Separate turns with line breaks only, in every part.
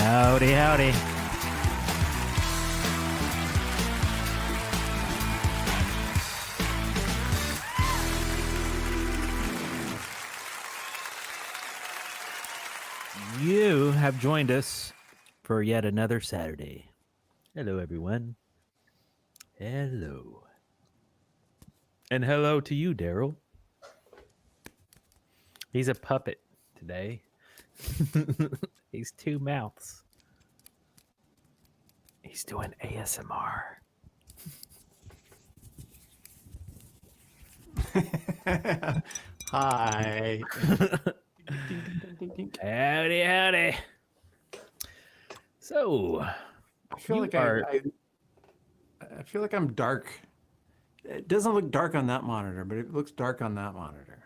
Howdy, howdy. You have joined us for yet another Saturday. Hello, everyone. Hello. And hello to you, Darrell. He's a puppet today. He's two mouths. He's doing ASMR.
Hi.
Howdy, howdy. So,
I feel like I feel like I'm dark. It doesn't look dark on that monitor, but it looks dark on that monitor.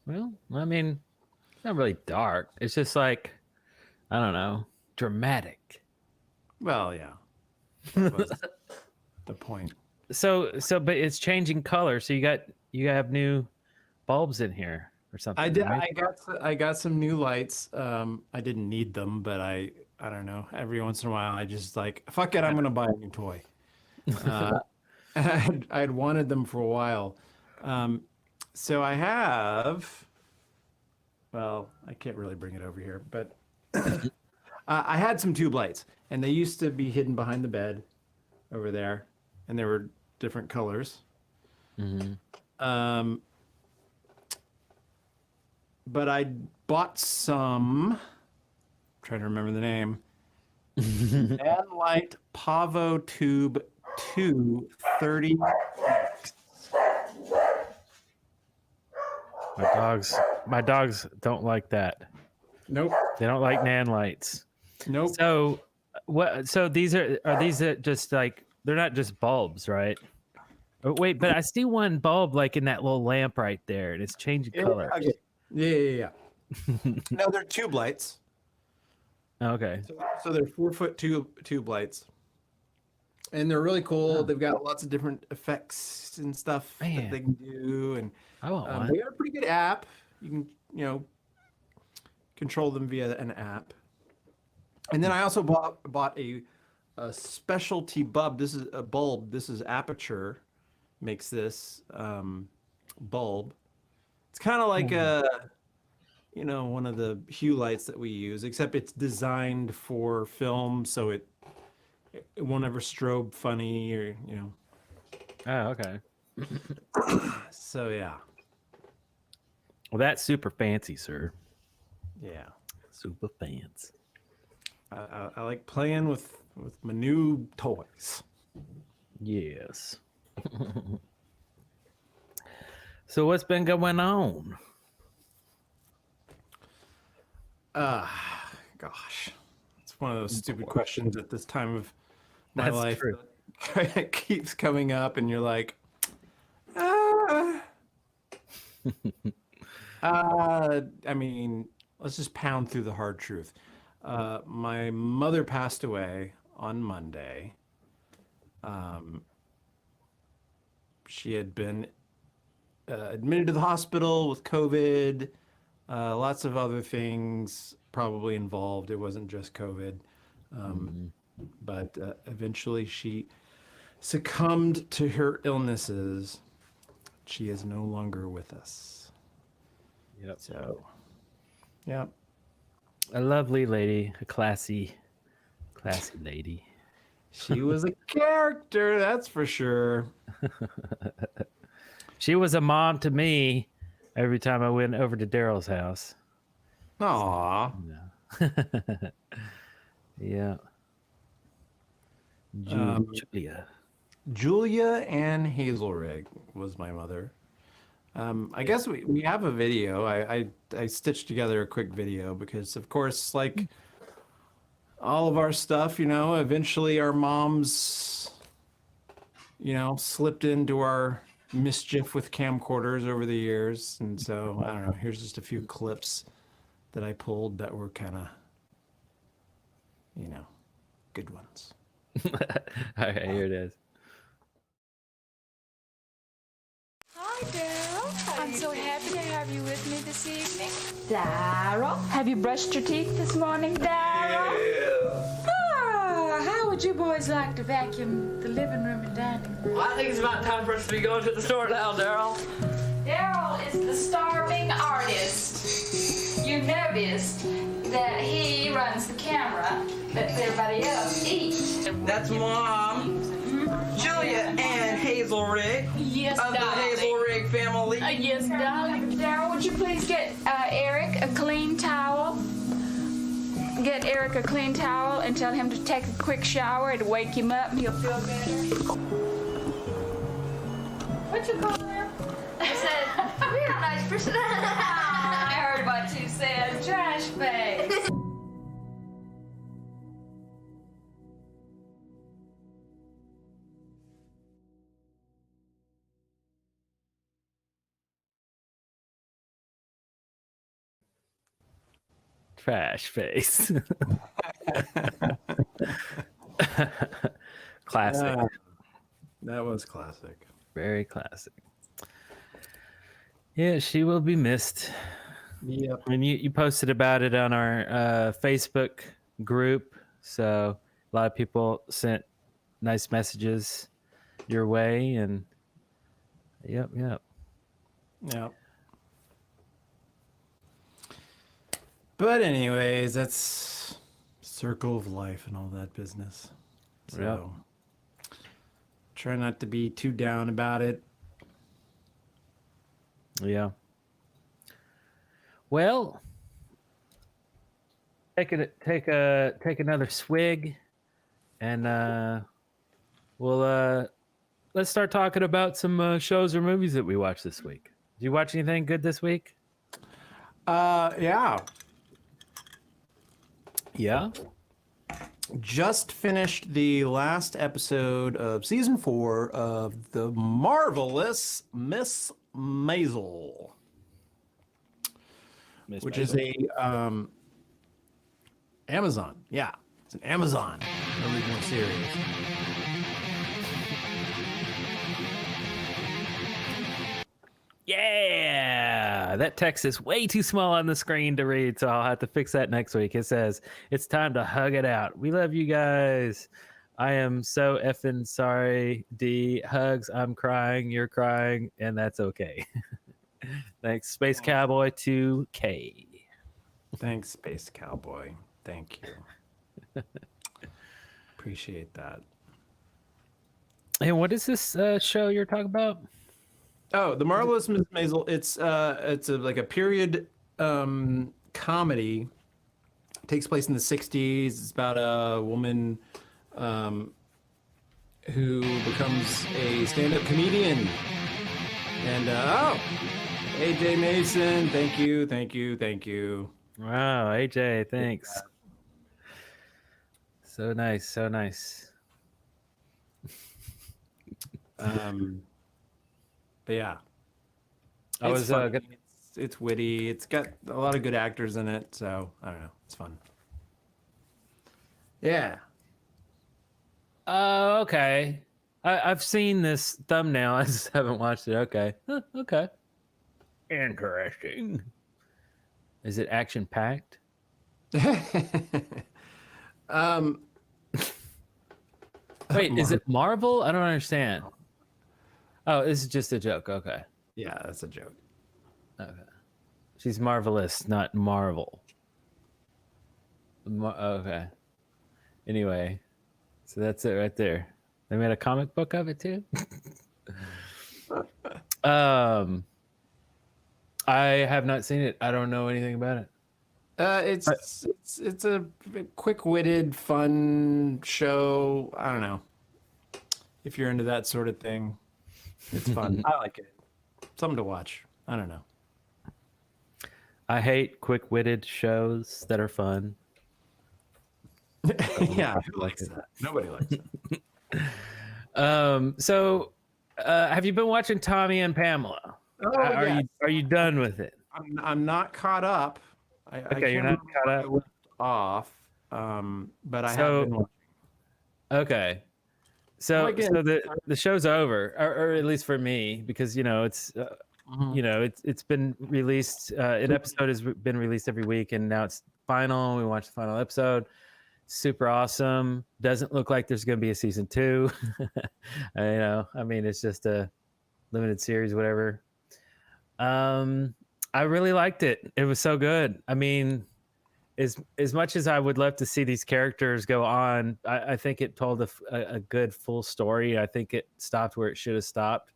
Well, I mean, it's not really dark. It's just like, I don't know, dramatic.
Well, yeah. That was the point.
So, but it's changing color. So you have new bulbs in here or something.
I did.
Right?
I got some new lights. I didn't need them, but I don't know. Every once in a while, I just like, fuck it, I'm gonna buy a new toy. I'd wanted them for a while. So I have. Well, I can't really bring it over here, but I had some tube lights, and they used to be hidden behind the bed over there, and they were different colors.
Mm-hmm.
But I bought some. I'm trying to remember the name. Light Pavo Tube 230.
My dogs don't like that.
Nope.
They don't like nan lights.
Nope.
So what? So these are these just like, they're not just bulbs, right? Oh, wait, but I see one bulb like in that little lamp right there, and it's changing colors.
Okay. Yeah. No, they're tube lights.
Okay.
So they're 4-foot tube lights, and they're really cool.
Oh.
They've got lots of different effects and stuff that they can do, and
I want one.
they got a pretty good app. You can, control them via an app. And then I also bought a specialty bulb. This is a bulb. This is Aperture makes this bulb. It's kind of like one of the hue lights that we use, except it's designed for film, so it won't ever strobe funny or
Oh, okay.
So yeah.
Well, that's super fancy, sir.
Yeah.
Super fancy.
I like playing with my new toys.
Yes. So what's been going on?
Gosh, it's one of those stupid questions at this time of my
That's
life.
true.
That it keeps coming up, and you're like, I mean, let's just pound through the hard truth. My mother passed away on Monday. She had been admitted to the hospital with COVID, lots of other things probably involved. It wasn't just COVID. But eventually she succumbed to her illnesses. She is no longer with us.
Yep.
So, yeah.
A lovely lady, a classy lady.
She was a character, that's for sure.
She was a mom to me every time I went over to Darrell's house.
Aw.
No. Yeah.
Julia Ann Hazelrig was my mother. I guess we have a video. I stitched together a quick video because, of course, like all of our stuff, eventually our moms, slipped into our mischief with camcorders over the years. And so, I don't know, here's just a few clips that I pulled that were kind of, good ones.
Okay, here it is.
Hi, Darrell. I'm so happy to have you with me this evening. Darrell, have you brushed your teeth this morning, Darrell? How would you boys like to vacuum the living room and dining room?
Well, I think it's about time for us to be going to the store now, Darrell.
Darrell is the starving artist. You noticed that he runs the camera, but everybody else eats.
That's Mom, Julia, and Hazel Rig
Yes,
of the Hazel Rig family.
Yes, darling. Darrell, would you please get Eric a clean towel? Get Eric a clean towel and tell him to take a quick shower. It'll wake him up and he'll feel better. What you call him?
I said, we're a nice person.
I heard what you said. Trash face.
Trash face. Classic.
That was classic.
Very classic. Yeah, she will be missed.
Yep.
And you posted about it on our Facebook group. So a lot of people sent nice messages your way. And yep.
Yep. But anyways, that's circle of life and all that business. So try not to be too down about it.
Yeah. Well, take another swig, and we'll let's start talking about some shows or movies that we watched this week. Did you watch anything good this week?
Yeah.
Yeah.
Just finished the last episode of season 4 of the marvelous Miss Maisel, which is a Amazon. Yeah, it's an Amazon original series.
Yeah, that text is way too small on the screen to read, so I'll have to fix that next week. It says, it's time to hug it out. We love you guys. I am so effing sorry, D. Hugs, I'm crying, you're crying, and that's okay. Thanks, Space Cowboy 2K.
Thanks, Space Cowboy. Thank you. Appreciate that.
And what is this show you're talking about?
Oh, the marvelous Miss Maisel. It's like a period comedy. It takes place in the '60s. It's about a woman who becomes a stand-up comedian. And AJ Mason, thank you.
Wow, AJ, thanks. So nice.
But yeah,
I was
funny. It's witty. It's got a lot of good actors in it, so I don't know. It's fun. Yeah.
Okay. I've seen this thumbnail. I just haven't watched it. Okay. Okay. Interesting. Is it action packed? Wait, is it Marvel? I don't understand. Oh, this is just a joke. Okay.
Yeah, that's a joke.
Okay. She's marvelous, not Marvel. Okay. Anyway, so that's it right there. They made a comic book of it too. I have not seen it. I don't know anything about it.
It's a quick-witted, fun show. I don't know. If you're into that sort of thing, it's fun. I like it. Something to watch. I don't know.
I hate quick-witted shows that are fun.
Yeah, who likes that? Nobody likes
it. So, have you been watching Tommy and Pamela?
Oh,
are you done with it?
I'm not caught up.
Okay, you're not caught up.
I left off, but I have been watching.
Okay, so the show's over, or at least for me, because it's you know, it's been released. An episode has been released every week, and now it's final. We watched the final episode. Super awesome. Doesn't look like there's going to be a season 2. I mean, it's just a limited series, whatever. I really liked it. It was so good. I mean, as much as I would love to see these characters go on, I think it told a good full story. I think it stopped where it should have stopped.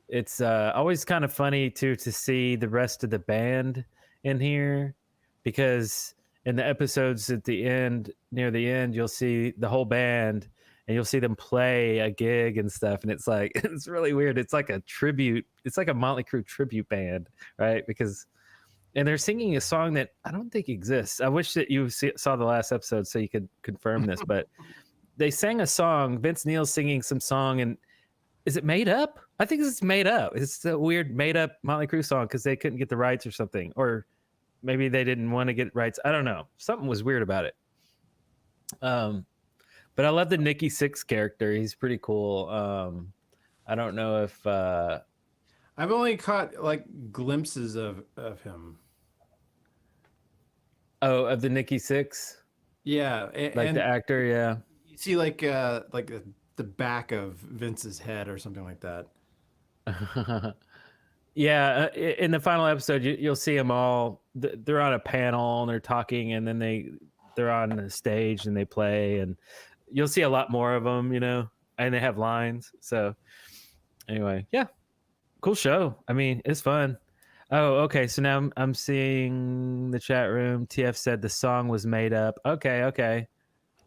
It's always kind of funny too to see the rest of the band in here, because in the episodes at the end, near the end, you'll see the whole band and you'll see them play a gig and stuff, and it's like it's really weird. It's like a tribute. It's like a Motley Crue tribute band, right? And they're singing a song that I don't think exists. I wish that you saw the last episode so you could confirm this, but they sang a song. Vince Neil's singing some song, and is it made up? I think it's made up. It's a weird made up Motley Crue song because they couldn't get the rights or something, or maybe they didn't want to get rights. I don't know. Something was weird about it. But I love the Nikki Sixx character. He's pretty cool. I don't know if
I've only caught like glimpses of him.
Oh, of the Nikki Sixx?
Yeah,
Like the actor, yeah.
You see like the back of Vince's head or something like that.
Yeah, in the final episode, you'll see them all. They're on a panel and they're talking, and then they're on the stage and they play, and you'll see a lot more of them, and they have lines. So anyway, yeah, cool show. I mean, it's fun. Oh, okay. So now I'm seeing the chat room. TF said the song was made up. Okay.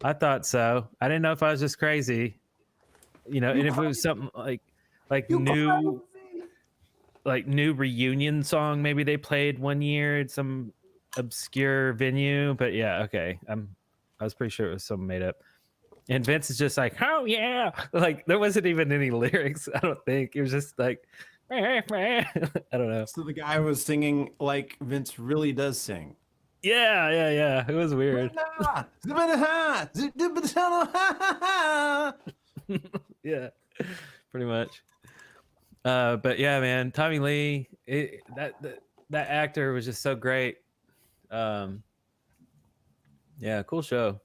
I thought so. I didn't know if I was just crazy, and if it was something like new reunion song maybe they played one year at some obscure venue. But yeah, okay. I was pretty sure it was something made up. And Vince is just like, oh yeah, like there wasn't even any lyrics. I don't think it was just like, I don't know.
So the guy was singing like Vince really does sing.
Yeah. It was weird. Yeah, pretty much. But yeah, man, Tommy Lee, that actor was just so great. Yeah, cool show.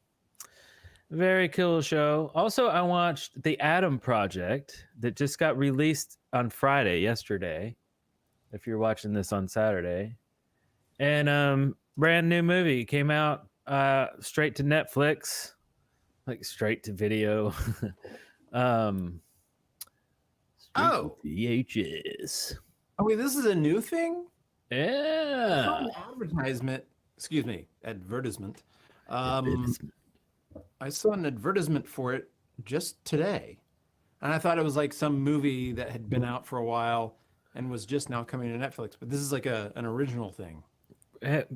Very cool show. Also, I watched The Adam Project that just got released on Friday, yesterday. If you're watching this on Saturday. And brand new movie came out straight to Netflix, like straight to video. VHS.
Oh wait, this is a new thing?
Yeah.
I saw an advertisement. Excuse me, advertisement. I saw an advertisement for it just today, and I thought it was like some movie that had been out for a while and was just now coming to Netflix. But this is like an original thing.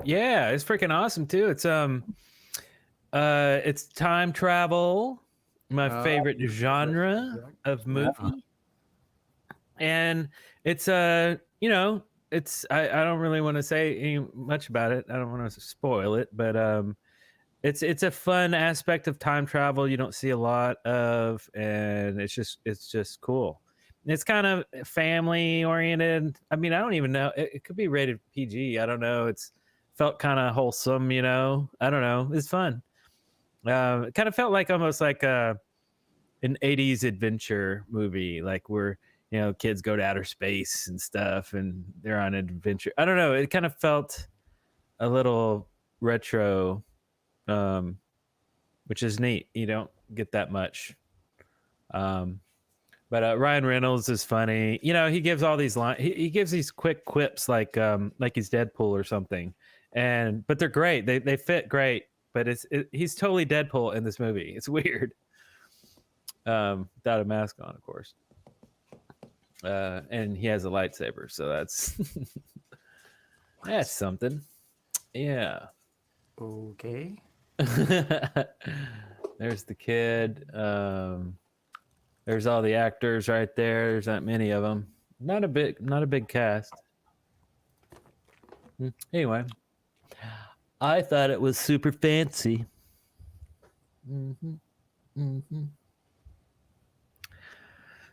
Yeah, it's freaking awesome too. It's time travel, my favorite genre of movie. And it's it's I don't really want to say much about it. I don't want to spoil it, but it's a fun aspect of time travel you don't see a lot of, and it's just cool. It's kind of family oriented. I mean, I don't even know. It could be rated PG. I don't know. It's felt kind of wholesome, I don't know. It's fun. It kind of felt like almost like an 80s adventure movie, like where kids go to outer space and stuff and they're on an adventure. I don't know. It kind of felt a little retro, which is neat. You don't get that much. But Ryan Reynolds is funny. He gives all these lines. He gives these quick quips like he's Deadpool or something. But they're great. They fit great. But he's totally Deadpool in this movie. It's weird. Without a mask on, of course. And he has a lightsaber, so that's that's something. Yeah.
Okay.
There's the kid. There's all the actors right there. There's not many of them. Not a big cast. Anyway, I thought it was super fancy.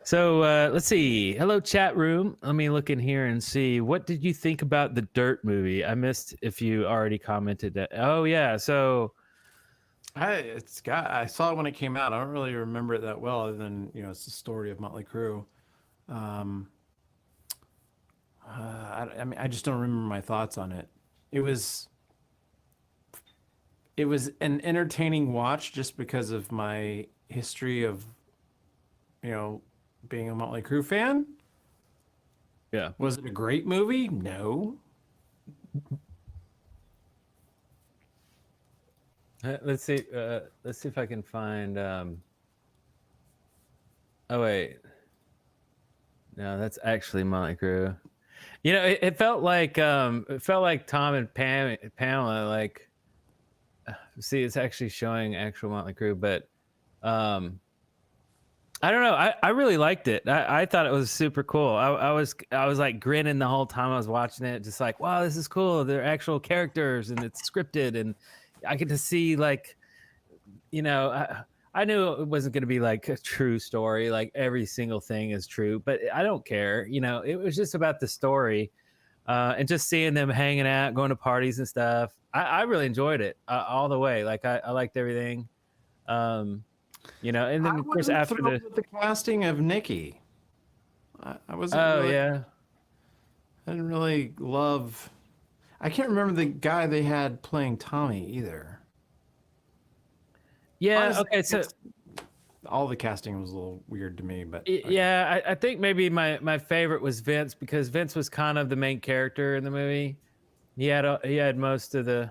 So let's see. Hello, chat room. Let me look in here and see. What did you think about the Dirt movie? I missed if you already commented that. Oh yeah. So
I saw it when it came out. I don't really remember it that well, other than it's the story of Motley Crue. I mean, I just don't remember my thoughts on it. It was an entertaining watch just because of my history of, being a Motley Crue fan.
yeah.
Was it a great movie? No.
Let's see. Let's see if I can find. Oh wait. No, that's actually Motley Crue. It felt like Tom and Pamela. Like, see, it's actually showing actual Motley Crue, but I don't know. I really liked it. I thought it was super cool. I was like grinning the whole time I was watching it, just like, wow, this is cool. They're actual characters and it's scripted, and I get to see like, I knew it wasn't going to be like a true story. Like every single thing is true, but I don't care. It was just about the story, and just seeing them hanging out, going to parties and stuff. I really enjoyed it all the way. Like I liked everything. And then of course after
with the casting of Nikki, I wasn't.
Oh
really,
yeah.
I didn't really love. I can't remember the guy they had playing Tommy either.
Yeah.
Honestly,
Okay. So
all the casting was a little weird to me, but
yeah, I think maybe my favorite was Vince, because Vince was kind of the main character in the movie. He had most of the.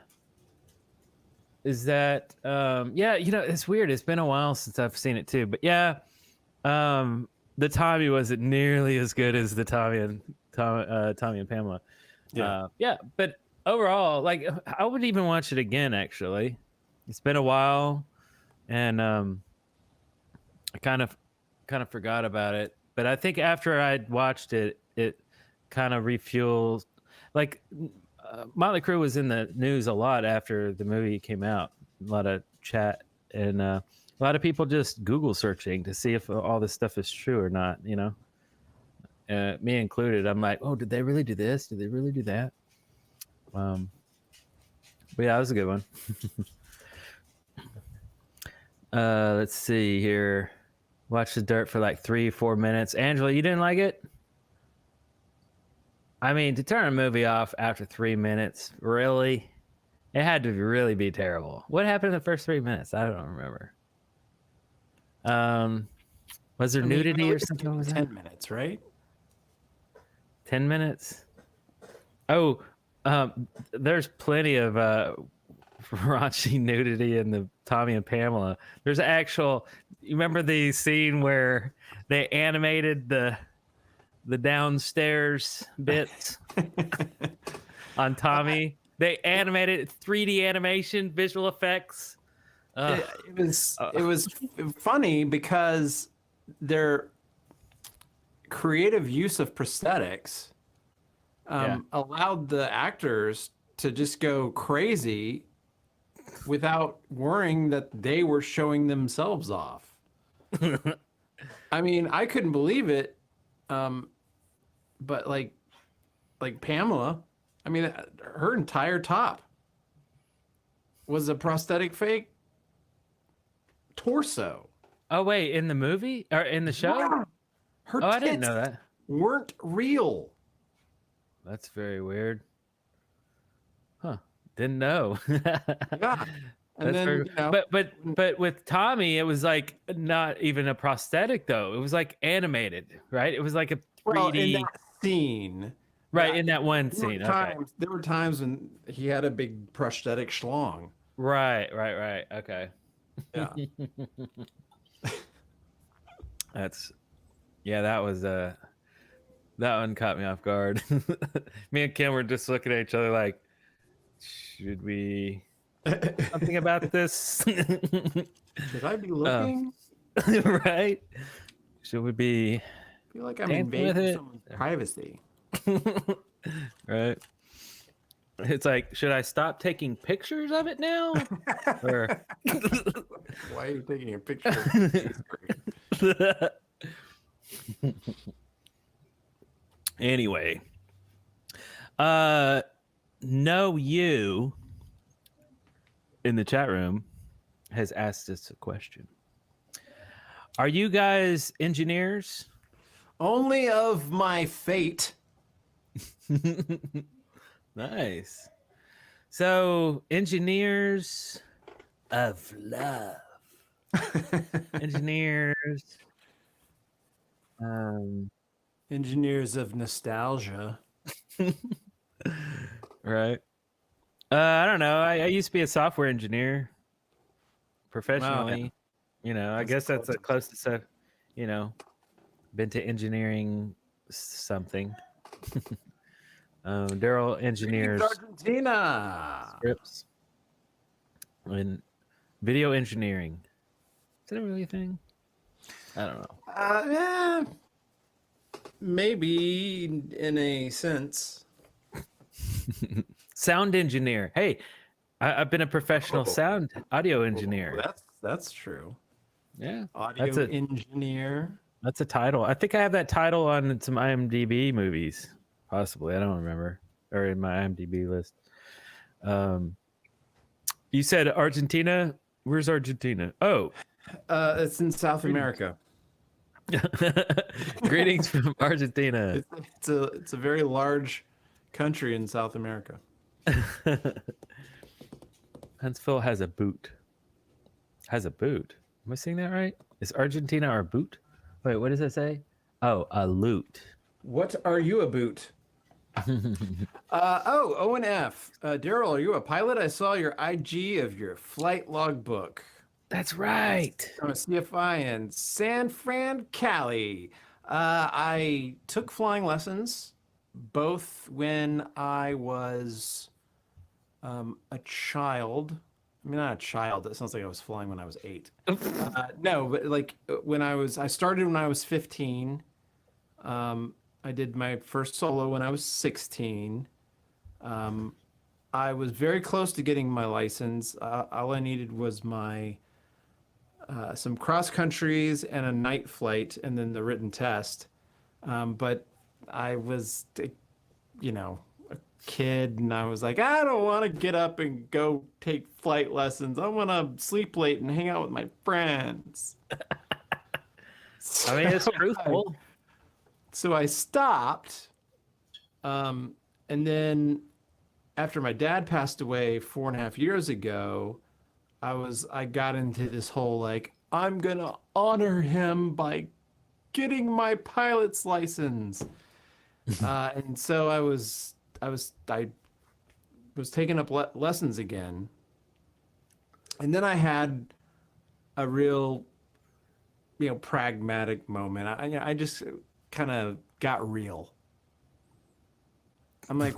Is that yeah? It's weird. It's been a while since I've seen it too, but yeah, the Tommy wasn't nearly as good as the Tommy and Pamela. Yeah, but overall, like I would even watch it again. Actually, it's been a while, and I kind of forgot about it. But I think after I'd watched it, it kind of refueled. Like Motley Crue was in the news a lot after the movie came out. A lot of chat and a lot of people just Google searching to see if all this stuff is true or not. Me included. I'm like, oh, did they really do this? Did they really do that? But yeah, that was a good one. Let's see here. Watch the Dirt for like 3-4 minutes. Angela, you didn't like it? I mean, to turn a movie off after 3 minutes, really? It had to really be terrible. What happened in the first 3 minutes? I don't remember. Was there nudity or something? Was
10 minutes, right?
10 minutes? Oh, there's plenty of raunchy nudity in the Tommy and Pamela. There's actual. You remember the scene where they animated the downstairs bits on Tommy? They animated 3D animation, visual effects.
It was funny because their creative use of prosthetics allowed the actors to just go crazy without worrying that they were showing themselves off. I mean, I couldn't believe it. But like Pamela, I mean, her entire top was a prosthetic fake torso.
Oh wait, in the movie or in the show?
Yeah. Her
I didn't
tits
know that.
weren't real.
That's very weird. Huh? Didn't know.
Yeah. And then,
but with Tommy, it was like not even a prosthetic though. It was like animated, right? It was like a 3D
in that scene.
Right, in that one scene.
There were times when he had a big prosthetic schlong.
Right. Okay.
Yeah.
That was that one caught me off guard. Me and Kim were just looking at each other like, should we something about this?
Should I be looking?
Right? Should we be?
I feel like I'm invading someone's privacy.
Right. It's like, should I stop taking pictures of it now? Or
why are you taking a picture of the screen?
Anyway, know you in the chat room has asked us a question. Are you guys engineers?
Only of my fate.
Nice. So, engineers of love. Engineers.
Engineers of nostalgia.
Right. I don't know. I used to be a software engineer professionally. You know, I guess that's the closest I've, you know, been to engineering something. Darrell engineers
Argentina.
scripts and video engineering. Is that really a thing? I don't know.
Yeah, maybe in a sense.
Sound engineer. Hey, I've been a professional sound audio engineer.
That's true.
Yeah,
Audio engineer.
that's a title. I think I have that title on some IMDb movies, possibly. I don't remember, or in my IMDb list. You said Argentina. Where's Argentina? Oh,
It's in South America.
greetings from Argentina.
It's a very large country in South America.
Huntsville has a boot. Has a boot. Am I saying that right? Is Argentina our boot? Wait, what does it say? Oh, a loot.
What are you about? O and F. Darrell, are you a pilot? I saw your IG of your flight logbook.
That's right.
I'm a CFI in San Fran, Cali. I took flying lessons both when I was a child. I mean, not a child. That sounds like I was flying when I was 8. No, but like I started when I was 15. I did my first solo when I was 16. I was very close to getting my license. All I needed was my some cross countries and a night flight, and then the written test. But I was, you know, a kid, and I was like, I don't want to get up and go take flight lessons. I want to sleep late and hang out with my friends.
I mean, it's truthful.
So I stopped. And then after my dad passed away 4.5 years ago, I got into this whole like, I'm gonna honor him by getting my pilot's license. And so I was taking up lessons again. And then I had a real, you know, pragmatic moment. I just kind of got real. I'm like,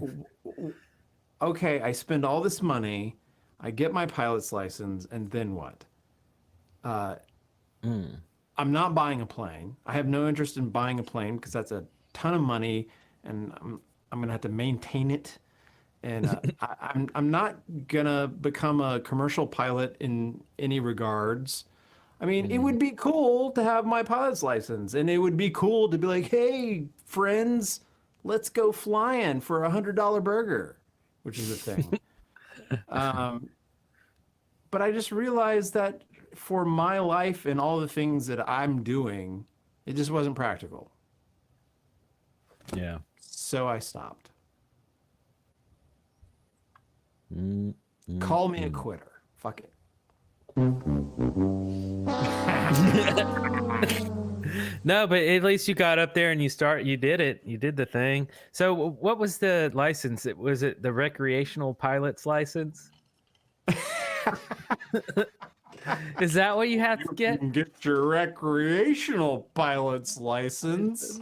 okay, I spend all this money, I get my pilot's license, and then what? I'm not buying a plane. I have no interest in buying a plane because that's a ton of money, and I'm gonna have to maintain it. And I'm not gonna become a commercial pilot in any regards. I mean, it would be cool to have my pilot's license, and it would be cool to be like, hey, friends, let's go flying for $100 burger, which is a thing. But I just realized that for my life and all the things that I'm doing, it just wasn't practical.
Yeah.
So I stopped. Call me a quitter. Fuck it.
No, but at least you got up there and you did it. You did the thing. So what was the license? Was it the recreational pilot's license? Is that what you have to get?
You can get your recreational pilot's license.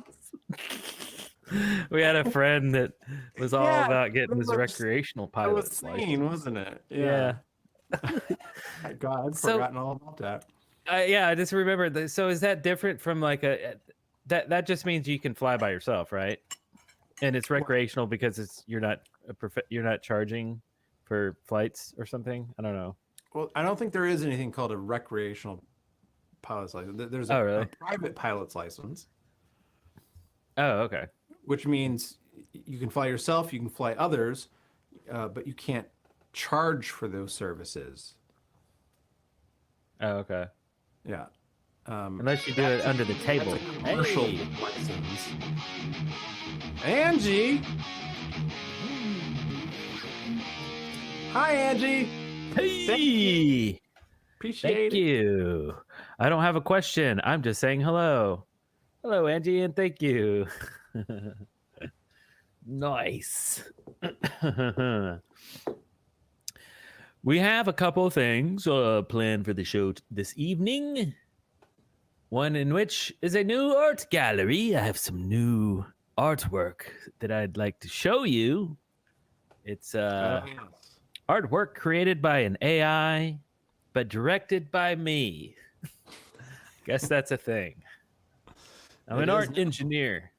We had a friend that was all about getting his recreational
That was
pilot's license.
scene, wasn't it?
Yeah.
My God, I'd
So-
forgotten all about that.
Yeah, I just remember. So is that different from like that just means you can fly by yourself, right? And it's recreational because you're not charging for flights or something. I don't know.
Well, I don't think there is anything called a recreational pilot's license. There's
Oh, really?
a private pilot's license.
Oh, okay.
which means you can fly yourself, you can fly others, but you can't charge for those services.
Oh, okay.
Yeah.
Unless you do it under the table.
That's a commercial
Hey.
license. Angie. Hi, Angie.
Hey.
Appreciate
Thank
it.
you. I don't have a question. I'm just saying hello. Hello, Angie, and thank you. Nice. We have a couple of things planned for the show this evening. One in which is a new art gallery. I have some new artwork that I'd like to show you. It's artwork created by an AI, but directed by me. Guess that's a thing. I'm
It
an
is
art
now.
engineer.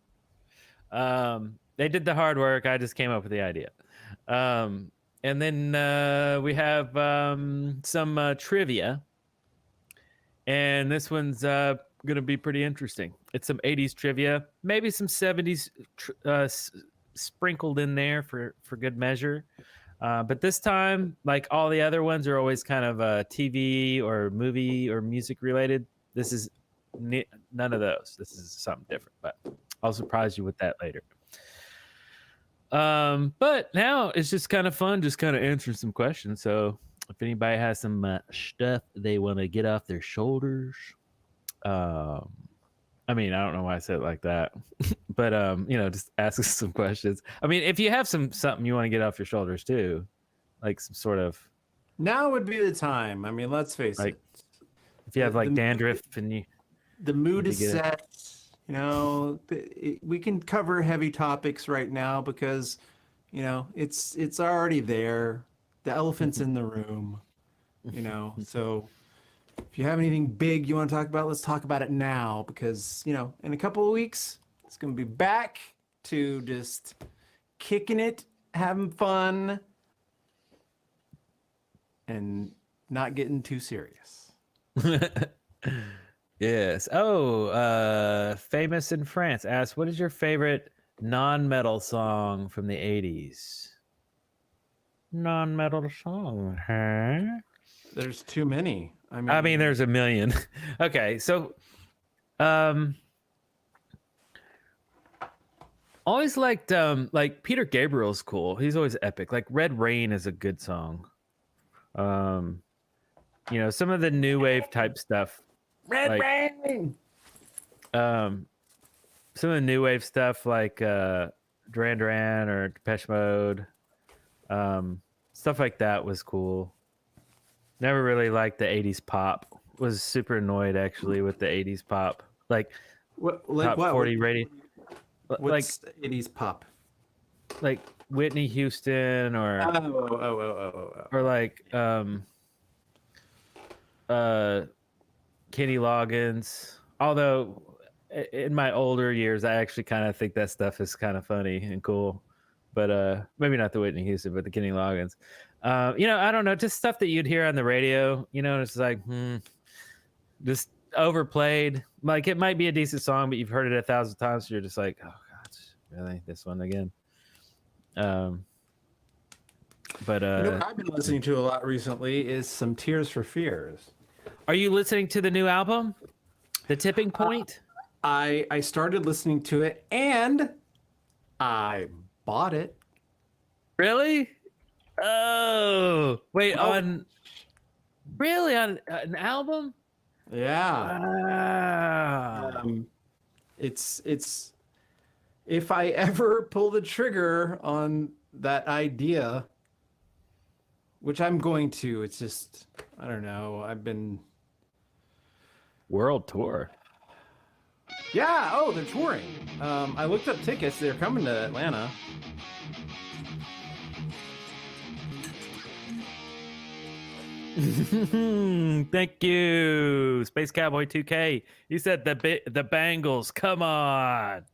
They did the hard work. I just came up with the idea. And then we have some trivia. And this one's going to be pretty interesting. It's some 80s trivia, maybe some 70s sprinkled in there for good measure. But this time, like all the other ones are always kind of TV or movie or music related. This is none of those. This is something different, but I'll surprise you with that later. But now it's just kind of fun, just kind of answering some questions. So if anybody has some stuff they want to get off their shoulders, I mean, I don't know why I said it like that, but just ask us some questions. I mean, if you have something you want to get off your shoulders too, like some sort of
Now would be the time. I mean, let's face
like,
it.
if you have like
The-
dandruff and you,
The mood
Need
is
to get
set. You know, we can cover heavy topics right now because, it's already there. The elephant's in the room. So if you have anything big you want to talk about, let's talk about it now because, in a couple of weeks, it's going to be back to just kicking it, having fun, and not getting too serious.
yes. Oh, Famous in France asks, what is your favorite non-metal song from the 80s? Non-metal song, huh?
There's too many.
I mean, there's a million. Okay, so always liked like Peter Gabriel's cool. He's always epic. Like Red Rain is a good song. Some of the new wave type stuff.
Red
like-
Rain.
Some of the new wave stuff like Duran Duran or Depeche Mode. Stuff like that was cool. Never really liked the 80s pop. Was super annoyed actually with the 80s pop. Like top 40 radio.
What's 80s pop?
Like Whitney Houston or
Oh.
or like Kenny Loggins. Although in my older years I actually kind of think that stuff is kind of funny and cool. But maybe not the Whitney Houston, but the Kenny Loggins. I don't know, just stuff that you'd hear on the radio, it's like just overplayed. Like it might be a decent song, but you've heard it 1,000 times, so you're just like, oh god, really? This one again? But
what I've been listening to a lot recently is some Tears for Fears.
are you listening to the new album, The Tipping Point?
I started listening to it and I bought it.
Really? Oh, wait,
Oh.
on really on an album?
Yeah.
Wow.
It's if I ever pull the trigger on that idea, which I'm going to, it's just I don't know. I've been
World tour.
Yeah, oh, they're touring. I looked up tickets. They're coming to Atlanta.
Thank you, Space Cowboy 2K. You said the Bangles. Come on.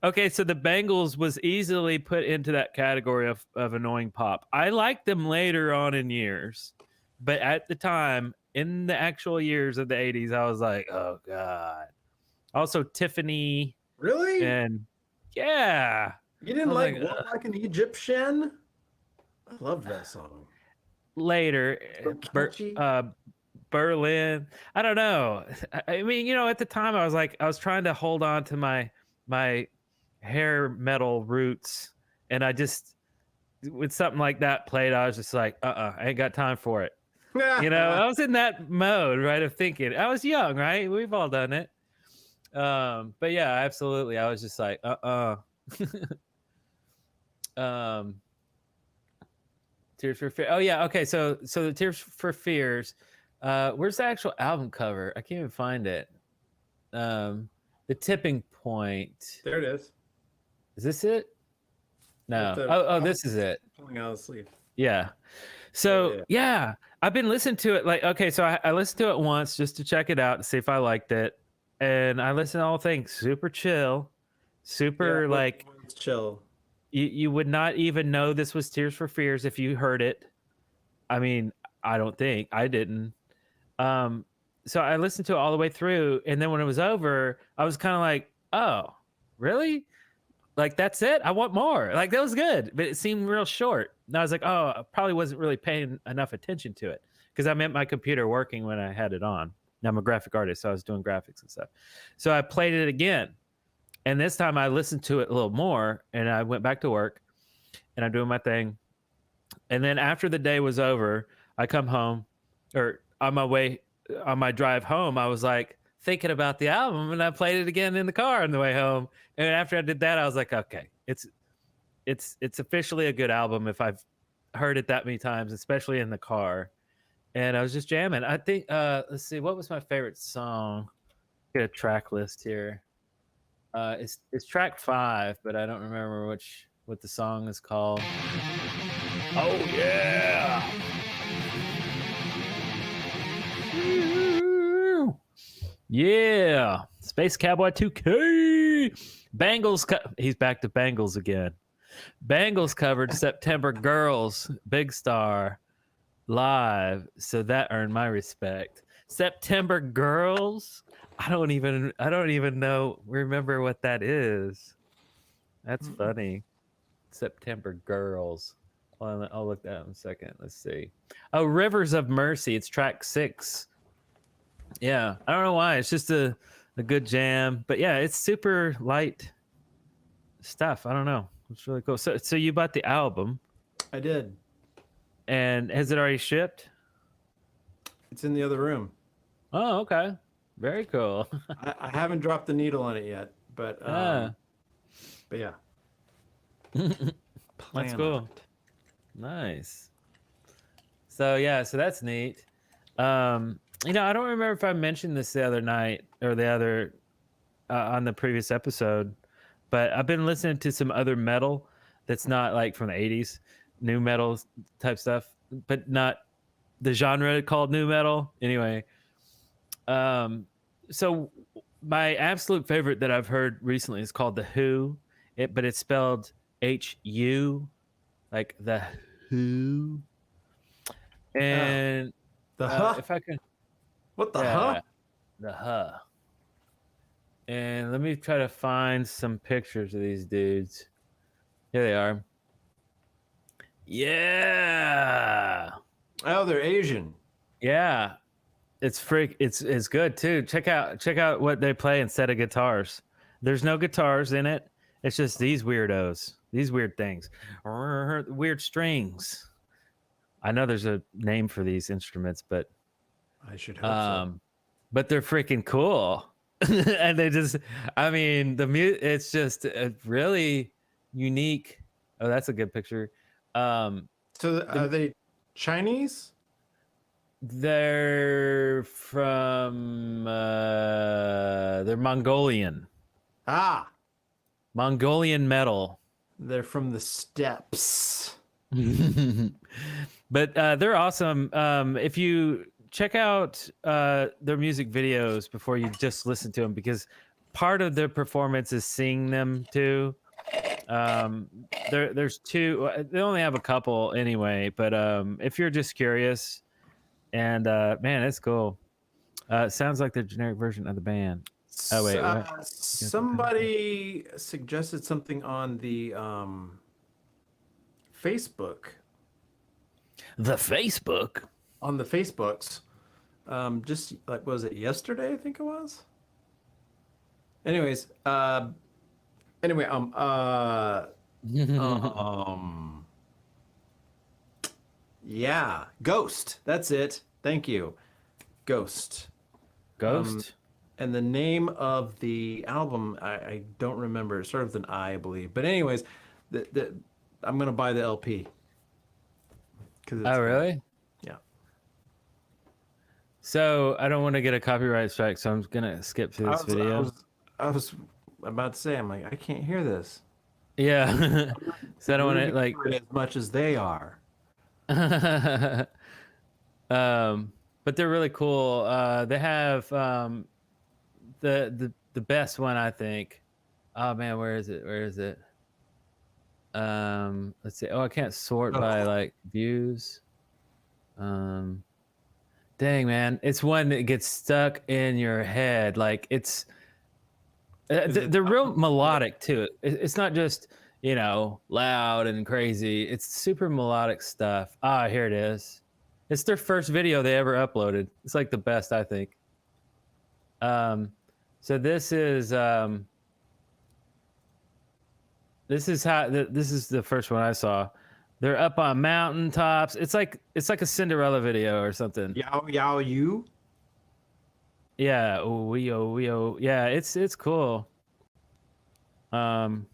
Okay, so the Bangles was easily put into that category of annoying pop. I liked them later on in years, but at the time, in the actual years of the 80s, I was like, oh god. Also, Tiffany
Really?
And yeah,
You didn't
I was
like
like,
Walk Like an Egyptian? I love that song.
later,
So catchy.
Berlin. I don't know. I mean, at the time I was like, I was trying to hold on to my hair metal roots, and I just with something like that played, I was just like, I ain't got time for it. I was in that mode, right, of thinking. I was young, right? We've all done it. But yeah, absolutely. I was just like, um, Tears for Fears. Oh yeah, okay. So the Tears for Fears. Where's the actual album cover? I can't even find it. The Tipping Point.
There it is.
Is this it? No.
With the-
Oh, this is it.
Pulling out of the sleeve.
Yeah. So
Yeah.
yeah, I've been listening to it. Like, okay, so I listened to it once just to check it out to see if I liked it, and I listened to the whole thing. Super chill, super
Yeah,
like
it's chill.
you would not even know this was Tears for Fears if you heard it. I mean, I don't think I didn't. So I listened to it all the way through, and then when it was over, I was kind of like, oh, really? Like, that's it? I want more. Like, that was good, but it seemed real short. And I was like, oh, I probably wasn't really paying enough attention to it because I'm at my computer working when I had it on. Now I'm a graphic artist, so I was doing graphics and stuff. So I played it again, and this time I listened to it a little more, and I went back to work, and I'm doing my thing. And then after the day was over, I come home, or on my drive home, I was like thinking about the album, and I played it again in the car on the way home. And after I did that, I was like, okay, it's officially a good album if I've heard it that many times, especially in the car. And I was just jamming. I think let's see, what was my favorite song? Get a track list here. It's track 5, but I don't remember what the song is called. Oh yeah. Yeah, Space Cowboy 2K. Bangles, he's back to Bangles again. Bangles covered September Girls, Big Star, live, so that earned my respect. September Girls, I don't even remember what that is. That's funny. September Girls. Well, I'll look that up in a second. Let's see. Oh, Rivers of Mercy. It's track 6. Yeah, I don't know why. It's just a good jam. But yeah, it's super light stuff. I don't know. It's really cool. So you bought the album.
I did.
And has it already shipped?
It's in the other room.
Oh, okay. Very cool.
I haven't dropped the needle on it yet, but yeah.
That's cool. Nice. So yeah, so that's neat. I don't remember if I mentioned this the other night or the other on the previous episode, but I've been listening to some other metal that's not like from the 80s, new metal type stuff, but not the genre called new metal. Anyway, so my absolute favorite that I've heard recently is called The Who, but it's spelled H-U, like The Who. And
The huh?
if I can,
What the huh?
The huh. And let me try to find some pictures of these dudes. Here they are. Yeah.
Oh, they're Asian.
Yeah. It's good too. Check out what they play instead of guitars. There's no guitars in it. It's just these weirdos. These weird things. Weird strings. I know there's a name for these instruments, but
I should hope so.
But they're freaking cool. And they just, I mean, it's just a really unique. Oh, that's a good picture.
So are they Chinese?
They're from, they're Mongolian.
Ah,
Mongolian metal.
they're from the steppes.
But they're awesome. If you check out their music videos before you just listen to them, because part of their performance is seeing them too. There's 2. They only have a couple anyway, but if you're just curious, and man, it's cool. It sounds like the generic version of the band. Oh, wait,
Somebody suggested something on the Facebook.
The Facebook.
On the Facebooks. Just like, was it yesterday? I think it was. Anyways, yeah, Ghost. That's it. Thank you. Ghost.
Ghost.
And the name of the album, I don't remember. It starts with an I believe. But anyways, I'm gonna buy the LP.
Oh, really?
Yeah.
So I don't want to get a copyright strike, so I'm gonna skip through this video.
I was about to say, I'm like, I can't hear this.
Yeah. So I don't want to like
as much as they are.
But they're really cool. They have the best one, I think. Oh man, where is it? Where is it? Let's see. Oh, I can't sort by like views. Dang, man, it's one that gets stuck in your head. Like it's they're real melodic too. It's not just, you know, loud and crazy. It's super melodic stuff. Ah, here it is. It's their first video they ever uploaded. It's like the best, I think. So this is this is the first one I saw. They're up on mountaintops. It's like a Cinderella video or something.
Yao you.
Yeah, oh. Yeah, it's cool.
And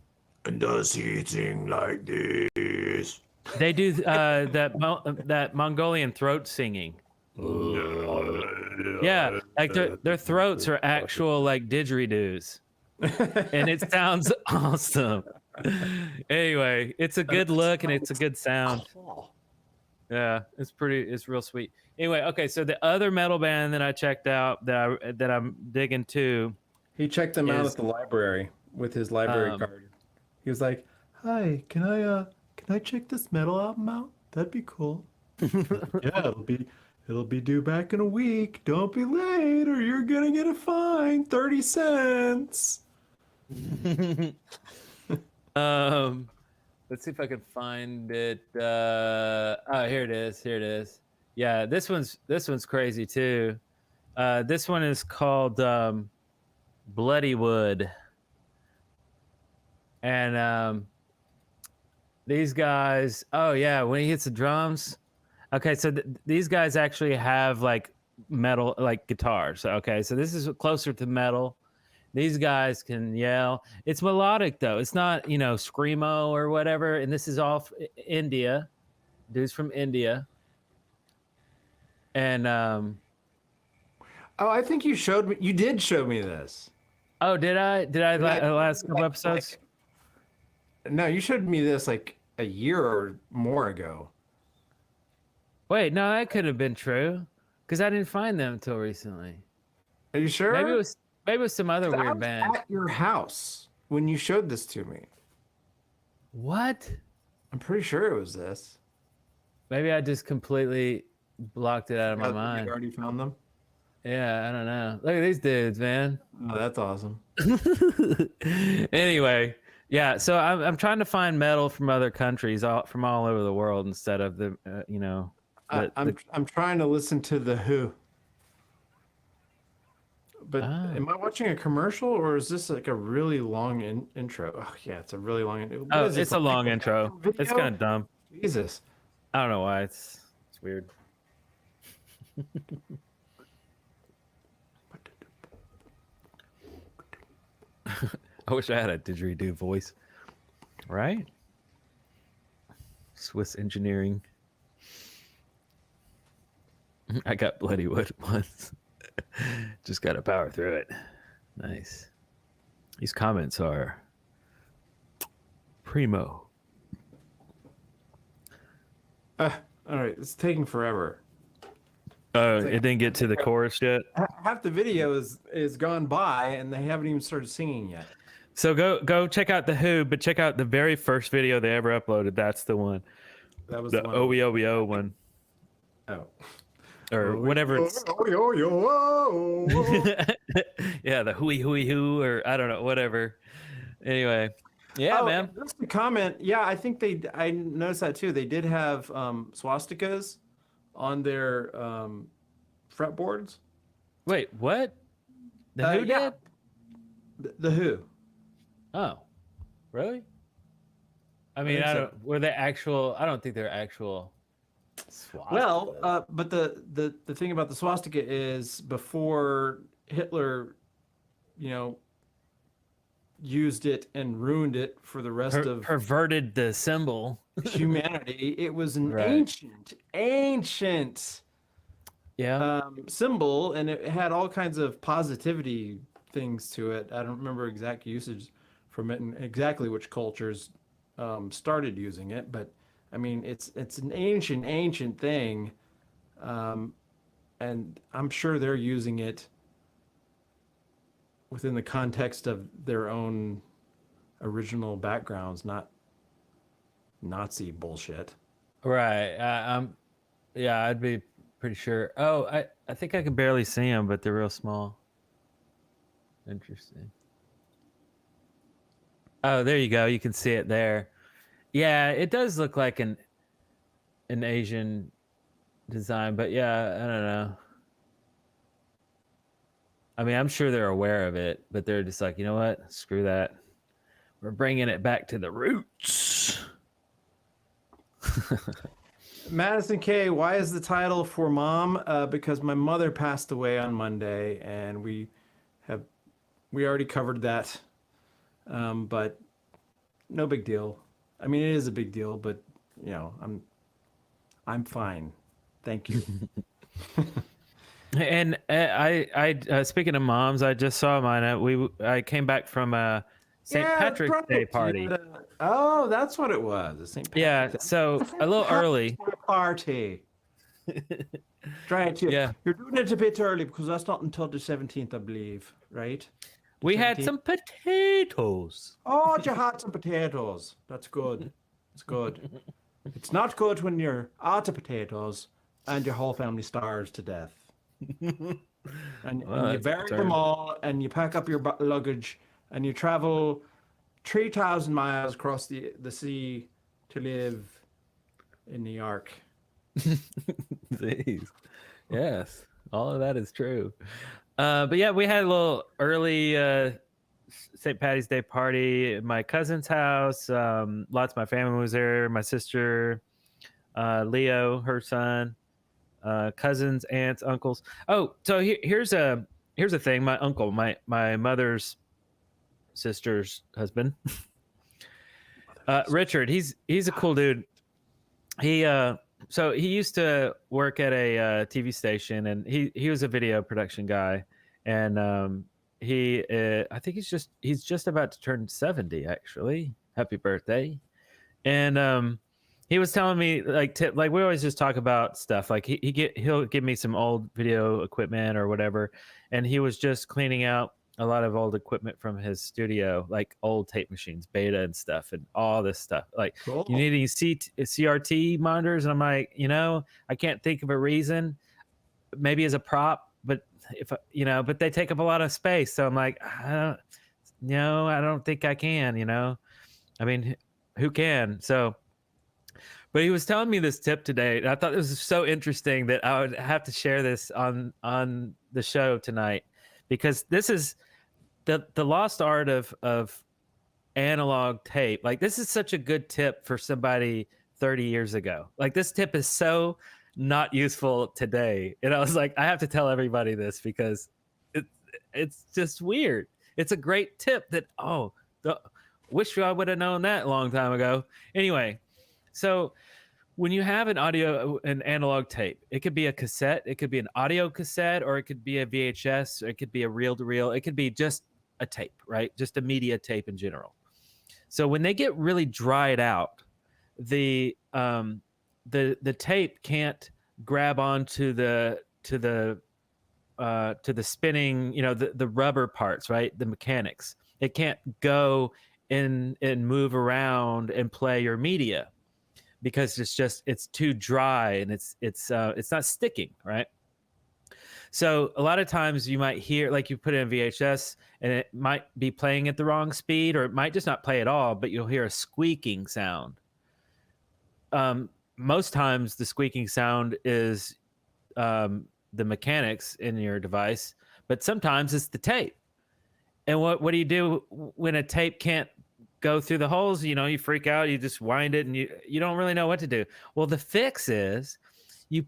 does he sing like this?
They do that Mongolian throat singing. Yeah, like their throats are actual like didgeridoos, and it sounds awesome. Anyway, it's a good look and it's a good sound. Yeah, it's real sweet. Anyway, okay, so the other metal band that I checked out that I'm digging too.
He checked them out at the library with his library card. He was like, "Hi, can I check this metal album out? That'd be cool." Yeah, it'll be due back in a week. Don't be late or you're gonna get a fine. 30 cents.
Let's see if I can find it. Oh, here it is. Yeah, this one's crazy too. This one is called Bloody Wood. And these guys, oh yeah, when he hits the drums. Okay, so these guys actually have like metal, like guitars. Okay, so this is closer to metal. These guys can yell. It's melodic though. It's not, you know, screamo or whatever. And this is all India. Dude's from India. And
oh, I think you did show me this.
Oh, did I last couple episodes?
No, you showed me this like a year or more ago.
Wait, no, that could have been true because I didn't find them until recently.
Are you sure?
Maybe it was some other weird band.
At your house when you showed this to me.
What?
I'm pretty sure it was this.
Maybe I just completely blocked it out of my mind.
You already found them?
Yeah, I don't know. Look at these dudes, man.
Oh, that's awesome.
Anyway, yeah. So I'm trying to find metal from other countries, from all over the world, instead of the, you know.
I'm trying to listen to the Who. But am I watching a commercial or is this like a really long intro? Oh yeah, it's a really long.
It's a long intro. Video? It's kind of dumb.
Jesus.
I don't know why. It's weird. I wish I had a didgeridoo voice. Right? Swiss engineering. I got Bloody Wood once. Just got to power through it. Nice. These comments are primo.
All right, it's taking forever.
It didn't get to the chorus yet.
Half the video is gone by and they haven't even started singing yet.
So go check out the Who, but check out the very first video they ever uploaded. That's the one.
That was
the OEOBO one.
Oh.
or whatever it's yeah, the hooey hooey hoo, or I don't know, whatever. Anyway, yeah, man.
Just a comment. Yeah, I think I noticed that too. They did have swastikas on their fretboards.
Wait, what? The Who
yeah.
did?
The Who.
Oh, really? I mean,
think
I
so.
don't. Were they actual? I don't think they're actual. Swastikas.
Well, but the thing about the swastika is before Hitler, used it and ruined it for the rest of
perverted the symbol.
humanity, it was an
Right.
ancient
Yeah.
symbol, and it had all kinds of positivity things to it. I don't remember exact usage from it and exactly which cultures started using it, but I mean, it's an ancient thing, and I'm sure they're using it within the context of their own original backgrounds, not Nazi bullshit.
Right. Yeah, I'd be pretty sure. Oh, I think I can barely see them, but they're real small. Interesting. Oh, there you go. You can see it there. Yeah, it does look like an Asian design, but yeah, I don't know. I mean, I'm sure they're aware of it, but they're just like, you know what? Screw that. We're bringing it back to the roots.
Madison K, why is the title For Mom? Because my mother passed away on Monday, and we already covered that, but no big deal. I mean, it is a big deal, but I'm fine. Thank you.
And I speaking of moms, I just saw mine. I came back from a St. Patrick's Day party.
Oh, that's what it was. St. Patrick's
Yeah,
Day.
so a little early.
Party. Right.
Yeah.
You're doing it a bit early because that's not until the 17th, I believe. Right.
We had
17th.
some potatoes.
Oh, you had some potatoes. That's good. It's good. It's not good when you're out of potatoes and your whole family starves to death. And you bury them all, and you pack up your luggage, and you travel 3,000 miles across the sea to live in New York.
Jeez. Yes, all of that is true. But yeah, we had a little early St. Patty's Day party at my cousin's house. Lots of my family was there. My sister, Leo, her son, cousins, aunts, uncles. Oh, so here's a thing. My uncle, my mother's sister's husband, Richard. He's a cool dude. So he used to work at a TV station, and he was a video production guy, and I think he's just about to turn 70 actually. Happy birthday. And he was telling me like we always just talk about stuff, like he'll give me some old video equipment or whatever, and he was just cleaning out a lot of old equipment from his studio, like old tape machines, Beta and stuff, and all this stuff. Like,
Cool.
You need any CRT monitors? And I'm like, I can't think of a reason. Maybe as a prop, but but they take up a lot of space. So I'm like, I don't think I can. I mean, who can? So, but he was telling me this tip today, and I thought this was so interesting that I would have to share this on the show tonight, because this is the lost art of analog tape. Like, this is such a good tip for somebody 30 years ago. Like, this tip is so not useful today. And I was like, I have to tell everybody this because it's just weird. It's a great tip that, wish I would have known that a long time ago. Anyway, so when you have an analog tape, it could be a cassette, it could be an audio cassette, or it could be a VHS, or it could be a reel-to-reel, it could be just a tape, right? Just a media tape in general. So when they get really dried out, the tape can't grab onto the spinning, the rubber parts, right? The mechanics. It can't go in and move around and play your media, because it's too dry and it's not sticking, right? So a lot of times you might hear, like you put it in VHS and it might be playing at the wrong speed, or it might just not play at all, but you'll hear a squeaking sound. Most times the squeaking sound is the mechanics in your device, but sometimes it's the tape. And what do you do when a tape can't go through the holes? You know, you freak out, you just wind it, and you don't really know what to do. Well, the fix is you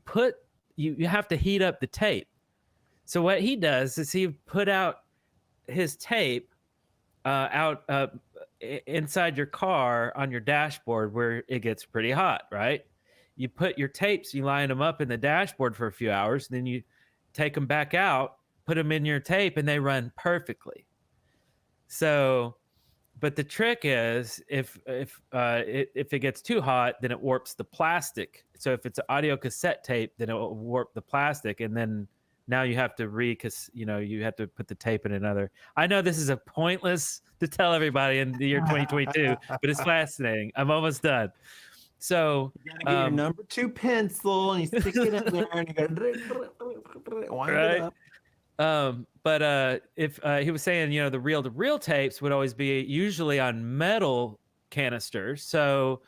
have to heat up the tape. So what he does is he put out his tape inside your car on your dashboard where it gets pretty hot, right? You put your tapes, you line them up in the dashboard for a few hours, and then you take them back out, put them in your tape, and they run perfectly. So, but the trick is if it gets too hot, then it warps the plastic. So if it's an audio cassette tape, then it will warp the plastic, and then now you have to you have to put the tape in another. I know this is a pointless to tell everybody in the year 2022, but it's fascinating. I'm almost done. So
You gotta get your number 2 pencil and you stick it in there and you gotta wind it up.
But if he was saying, the reel-to-reel tapes would always be usually on metal canisters, so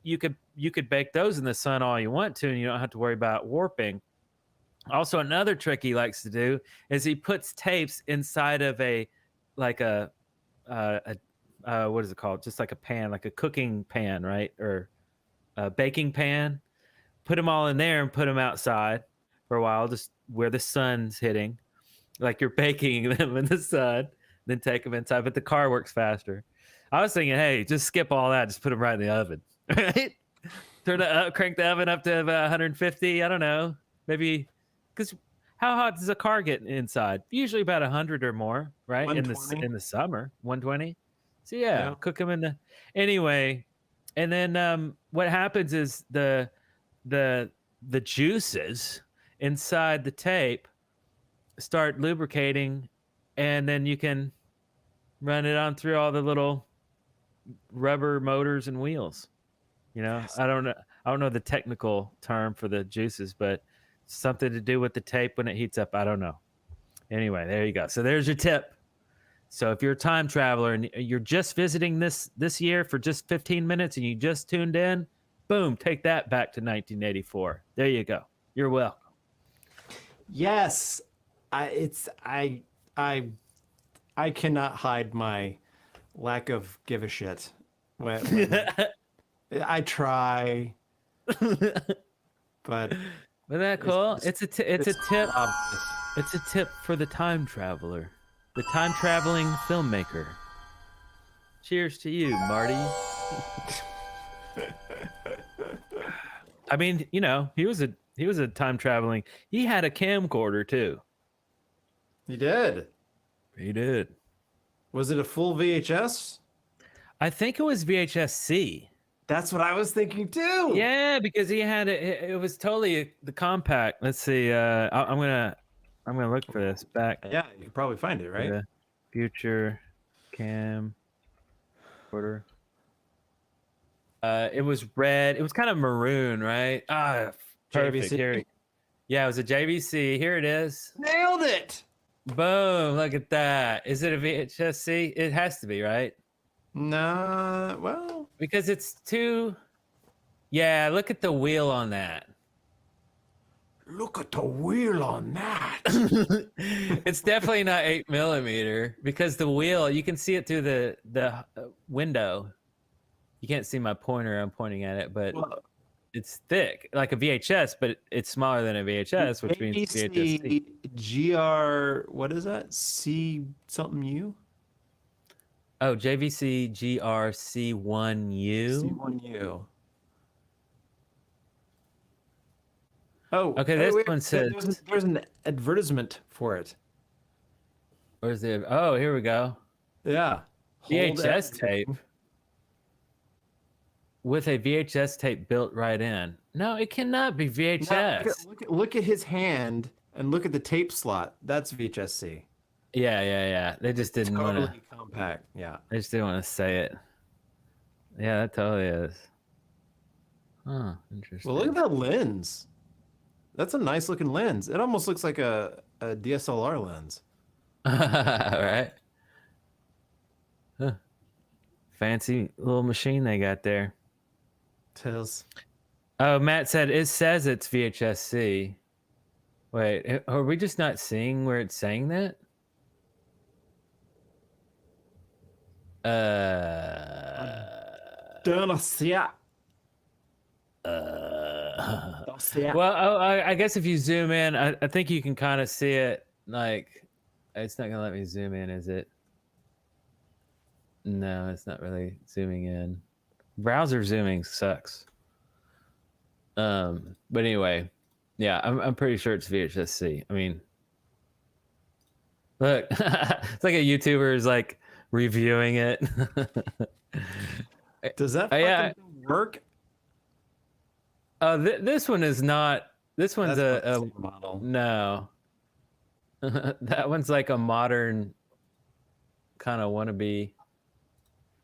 you could bake those in the sun all you want to, and you don't have to worry about warping. Also, another trick he likes to do is he puts tapes inside of what is it called? Just like a pan, like a cooking pan, right? Or a baking pan. Put them all in there and put them outside for a while, just where the sun's hitting, like you're baking them in the sun, then take them inside. But the car works faster. I was thinking, hey, just skip all that. Just put them right in the oven, right? Crank the oven up to about 150. I don't know, maybe, because how hot does a car get inside? Usually about 100 or more, right? In the summer, 120. So yeah, cook them in the anyway. And then what happens is the juices inside the tape start lubricating, and then you can run it on through all the little rubber motors and wheels. Yes. I don't know the technical term for the juices, but something to do with the tape when it heats up. I don't know. Anyway, there you go. So there's your tip. So if you're a time traveler and you're just visiting this year for just 15 minutes and you just tuned in, boom, take that back to 1984. There you go. You're welcome.
Yes, I cannot hide my lack of give a shit. When I try, but
isn't that cool? It's a tip. Obvious. It's a tip for the time traveler, the time traveling filmmaker. Cheers to you, Marty. I mean, he was a time traveling. He had a camcorder too.
He did.
He did.
Was it a full VHS?
I think it was VHS-C.
That's what I was thinking too.
Yeah, because he had it was totally the compact. Let's see. I'm gonna look for this back.
Yeah, you can probably find it, right?
The future camcorder. It was red. It was kind of maroon, right? Perfect. Here. Yeah, it was a JVC. Here it is.
Nailed it.
Boom! Look at that. Is it a VHS-C? It has to be, right?
Nah, well,
because it's too. Yeah, look at the wheel on that.
Look at the wheel on that.
It's definitely not 8mm because the wheel, you can see it through the window. You can't see my pointer. I'm pointing at it, but it's thick, like a VHS, but it's smaller than a VHS, which means VHS-C.
GR, what is that? C something U?
Oh, JVC GRC1U.
C1U. Oh,
okay. This one says
there's an advertisement for it.
Where's the? Oh, here we go.
Yeah,
VHS tape with a VHS tape built right in. No, it cannot be VHS.
No, look at his hand and look at the tape slot. That's VHS-C.
Yeah. They just didn't want to.
Compact. Yeah.
They just didn't want to say it. Yeah, that totally is. Huh. Interesting.
Well, look at that lens. That's a nice looking lens. It almost looks like a DSLR lens.
Right? Huh. Fancy little machine they got there.
Tis.
Oh, Matt said it says it's VHS-C. Wait, are we just not seeing where it's saying that?
Don't see it.
Well, I guess if you zoom in, I think you can kind of see it. Like, it's not gonna let me zoom in, is it? No, it's not really zooming in. Browser zooming sucks. But anyway, yeah, I'm pretty sure it's VHS-C. I mean, look, it's like a YouTuber is like reviewing it.
Does that
yeah.
fucking work?
This one is not. This one's
That's not the
a
same model.
no. That one's like a modern kind of wannabe.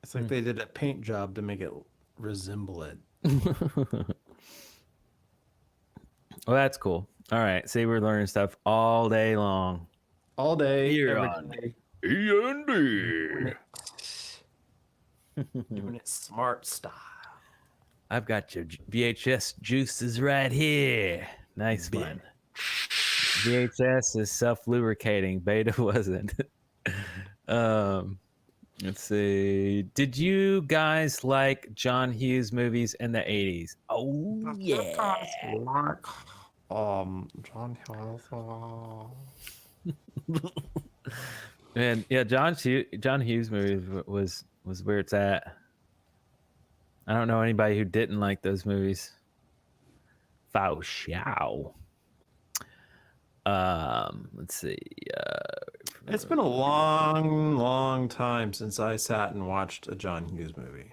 It's like they did a paint job to make it resemble it.
Well, that's cool. All right, see, we're learning stuff all day long.
All day,
Here
every
on
day.
E&D.
Doing it smart style.
I've got your VHS juices right here. Nice one. VHS is self-lubricating. Beta wasn't. Let's see. Did you guys like John Hughes movies in the 80s? Oh, yeah.
John Hughes.
Man, yeah, John Hughes movies was where it's at. I don't know anybody who didn't like those movies. Fao Xiao. Let's see.
It's been a long time since I sat and watched a John Hughes movie.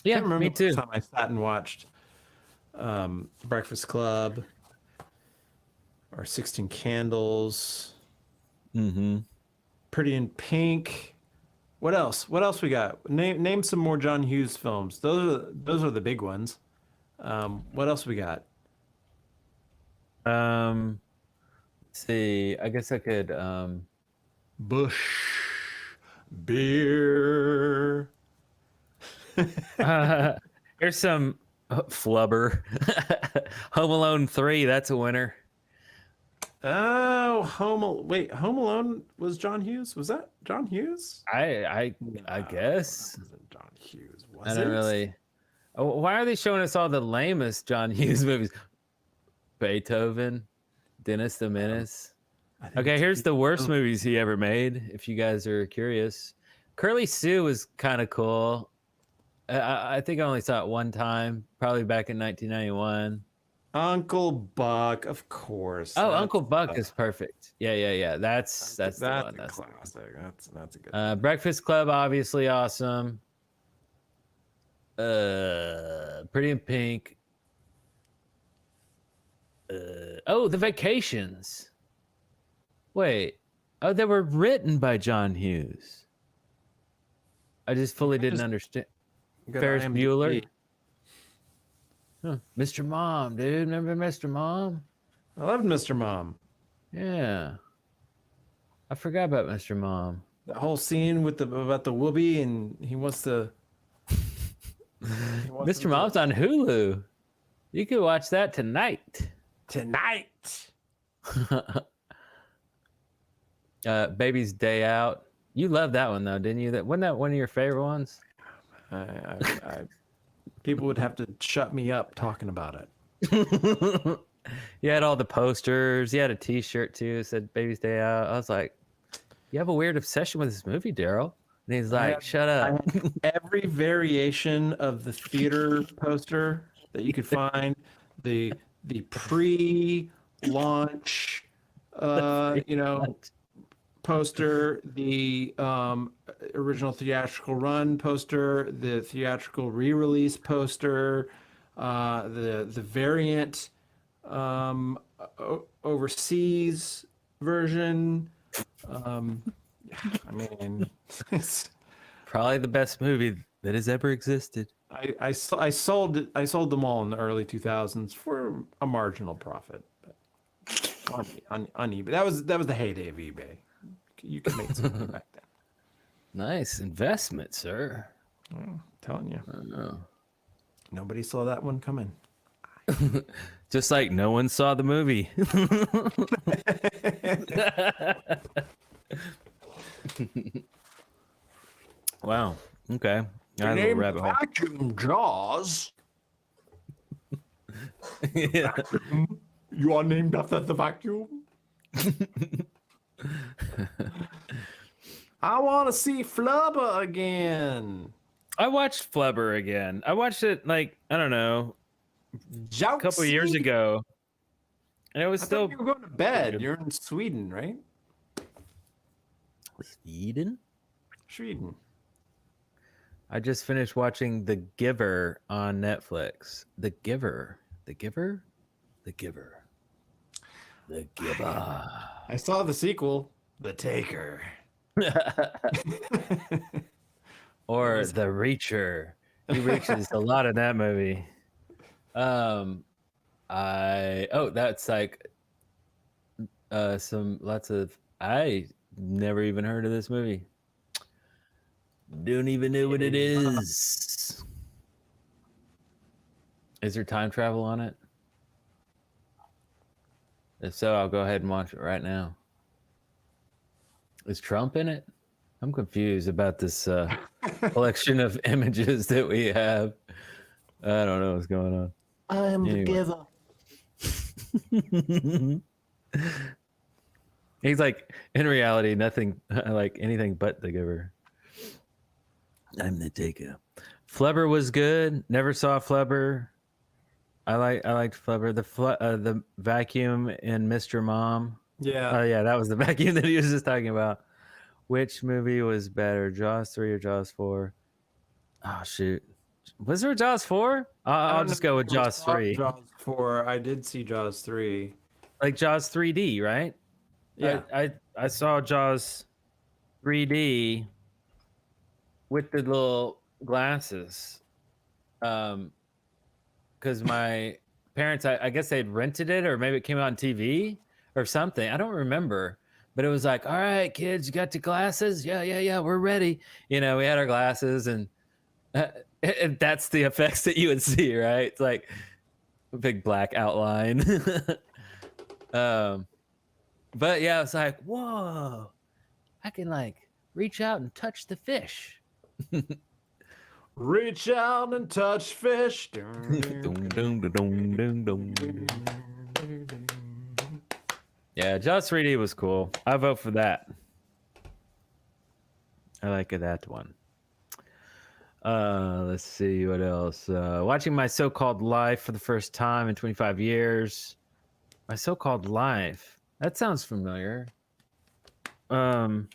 Yeah,
Can't remember
me
the
too.
last time I sat and watched Breakfast Club or 16 Candles.
Mm-hmm.
Pretty in Pink. What else? What else we got? Name some more John Hughes films. Those are the big ones. What else we got?
Let's see. I guess I could.
Bush Beer.
Here's some flubber. Home Alone 3. That's a winner.
Oh, Home Alone was John Hughes? Was that John Hughes?
I guess.
That wasn't John Hughes, was
I don't
it?
really. Oh, why are they showing us all the lamest John Hughes movies? Beethoven, Dennis the Menace.
I think
Okay,
it's
here's the worst
Beethoven.
movies he ever made. If you guys are curious, Curly Sue was kind of cool. I think I only saw it one time, probably back in 1991.
Uncle Buck, of course.
Oh,
That's-
Uncle Buck is perfect. Yeah. That's the one.
a
That's
classic. That's a good.
Breakfast Club, obviously awesome. Pretty in Pink. Oh, The Vacations. Wait. Oh, they were written by John Hughes. I just fully didn't understand.
Good
Ferris
IMDb.
Bueller. Huh. Mr. Mom, dude. Remember Mr. Mom?
I loved Mr. Mom.
Yeah. I forgot about Mr. Mom.
The whole scene with about the whoopee and he wants to.
Mr. Mom's on Hulu. You could watch that tonight.
Tonight.
Baby's Day Out. You loved that one though, didn't you? Wasn't that one of your favorite ones?
People would have to shut me up talking about it.
You had all the posters. You had a T-shirt too. It said "Baby's Day Out." I was like, "You have a weird obsession with this movie, Darrell." And he's like, "Shut up."
Every variation of the theater poster that you could find, the pre-launch, poster, the original theatrical run poster, the theatrical re-release poster, the variant overseas version. I mean, it's,
Probably the best movie that has ever existed.
I sold them all in the early 2000s for a marginal profit. But on eBay. That was the heyday of eBay. You could make some money back then.
Nice investment, sir.
I'm telling you,
Oh.
nobody saw that one coming.
Just like no one saw the movie. Wow. Okay. I have a rabbit hole.
Vacuum Jaws.
Yeah.
You are named after the vacuum. I want to see Flubber again.
I watched Flubber again. I watched it like, I don't know, a couple years ago. And it was
I
still
thought you were going to bed. You're in Sweden, right?
Sweden.
Sweden.
I just finished watching The Giver on Netflix. The Giver. The Giver? The Giver. The Giver.
I saw the sequel, The Taker.
Or The Reacher. He reaches a lot in that movie. That's like I never even heard of this movie. Don't even know what it is. Is there time travel on it? If so, I'll go ahead and watch it right now. Is Trump in it? I'm confused about this collection of images that we have. I don't know what's going on.
I am the giver.
He's like, in reality, nothing like anything but the giver. I'm the taker. Flubber was good. Never saw Flubber. I liked Flubber. The vacuum in Mr. Mom.
Yeah.
Yeah, that was the vacuum that he was just talking about. Which movie was better, Jaws 3 or Jaws 4? Oh shoot, was there a Jaws 4? I'll just go with Jaws 3.
Jaws 4. I did see Jaws 3.
Like Jaws 3D, right?
Yeah.
I saw Jaws 3D with the little glasses. Because my parents, I guess they'd rented it, or maybe it came out on TV or something. I don't remember. But it was like, all right, kids, you got your glasses? Yeah, we're ready. You know, we had our glasses, and that's the effects that you would see, right? It's like a big black outline. But yeah, it's like, whoa, I can like reach out and touch the fish.
Reach out and touch fish.
Yeah, Jaws 3D was cool. I vote for that. I like that one. Let's see what else. Watching My So-Called Life for the first time in 25 years. My So-Called Life. That sounds familiar. That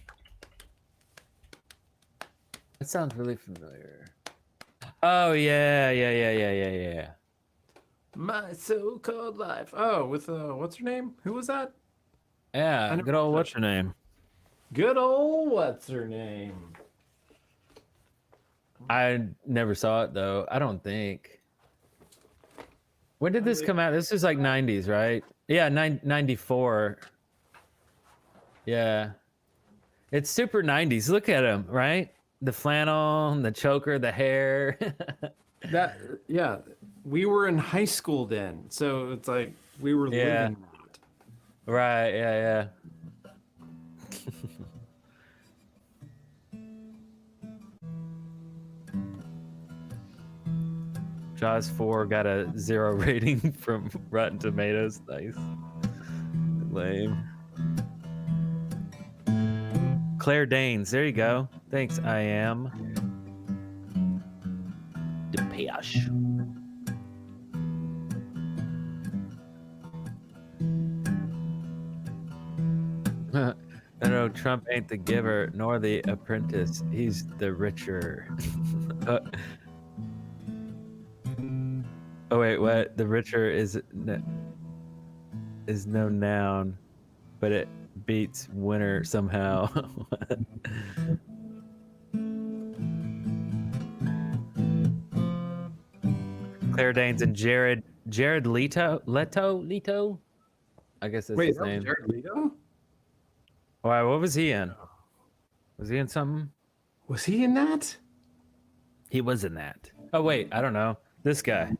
sounds really familiar. Oh yeah.
My So-Called Life. Oh, with what's her name? Who was that?
Yeah, good old what's her name?
Good old what's her name?
I never saw it though. I don't think. When did this come out? This is like 90s, right? Yeah, 94. Yeah. It's super 90s. Look at him, right? The flannel, the choker, the hair.
Yeah. We were in high school then, so it's like we were living that.
Right, yeah. Jaws 4 got a 0 rating from Rotten Tomatoes. Nice. Lame. Claire Danes, there you go. Thanks, I am. Depeche. No, Trump ain't the giver nor the apprentice. He's the richer. Oh wait, what? The richer is no noun, but it beats winner somehow. Claire Danes and Jared Leto. I guess that's
Wait,
his
that was
name.
Jared Leto?
Why? What was he in? Was he in something?
Was he in that?
He was in that. Oh wait, I don't know. This guy.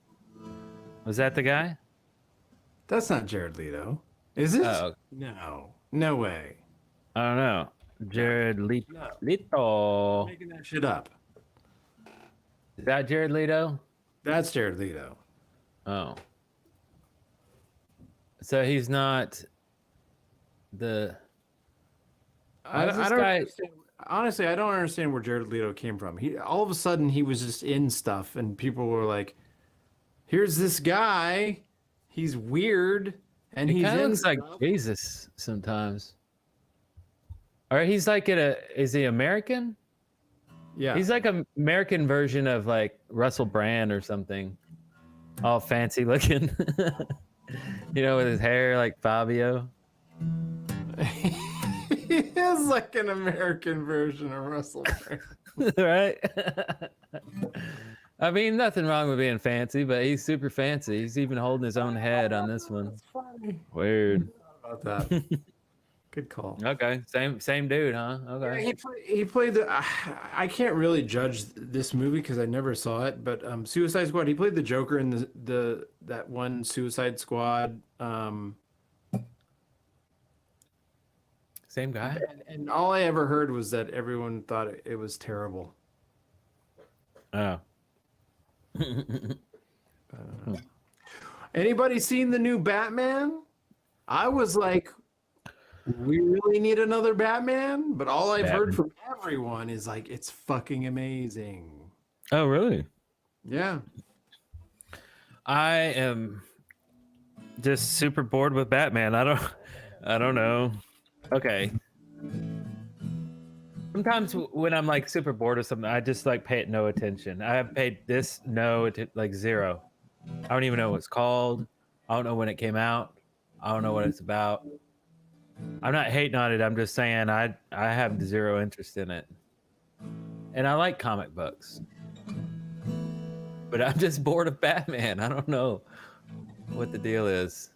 Was that the guy?
That's not Jared Leto. Is it?
Oh,
No. No way.
I don't know. Jared Leto.
No.
Leto.
Making that shit up.
Is that Jared Leto?
That's Jared Leto.
Oh. So he's not the.
I
Why is this
don't
guy-
understand. Honestly, I don't understand where Jared Leto came from. He all of a sudden he was just in stuff, and people were like, "Here's this guy. He's weird, and
He
he's
kind of
in
looks like
stuff."
Jesus sometimes. Or he's like is he American?
Yeah,
He's like an American version of like Russell Brand or something. All fancy looking. You know, with his hair like Fabio.
he is like an American version of Russell Brand.
Right? I mean, nothing wrong with being fancy, but he's super fancy. He's even holding his own head on this one.
That's funny.
Weird.
About that. Good call.
Okay, same dude, huh?
Yeah,
Okay.
he played the. I can't really judge this movie because I never saw it, but Suicide Squad. He played the Joker in the that one Suicide Squad.
Same guy.
And all I ever heard was that everyone thought it was terrible.
Oh.
Anybody seen the new Batman? I was like, we really need another Batman, but all I've heard from everyone is like, it's fucking amazing.
Oh, really?
Yeah.
I am just super bored with Batman. I don't know. Okay. Sometimes when I'm like super bored or something, I just like pay it no attention. I have paid this like zero. I don't even know what it's called. I don't know when it came out. I don't know what it's about. I'm not hating on it. I'm just saying I have zero interest in it. And I like comic books. But I'm just bored of Batman. I don't know what the deal is.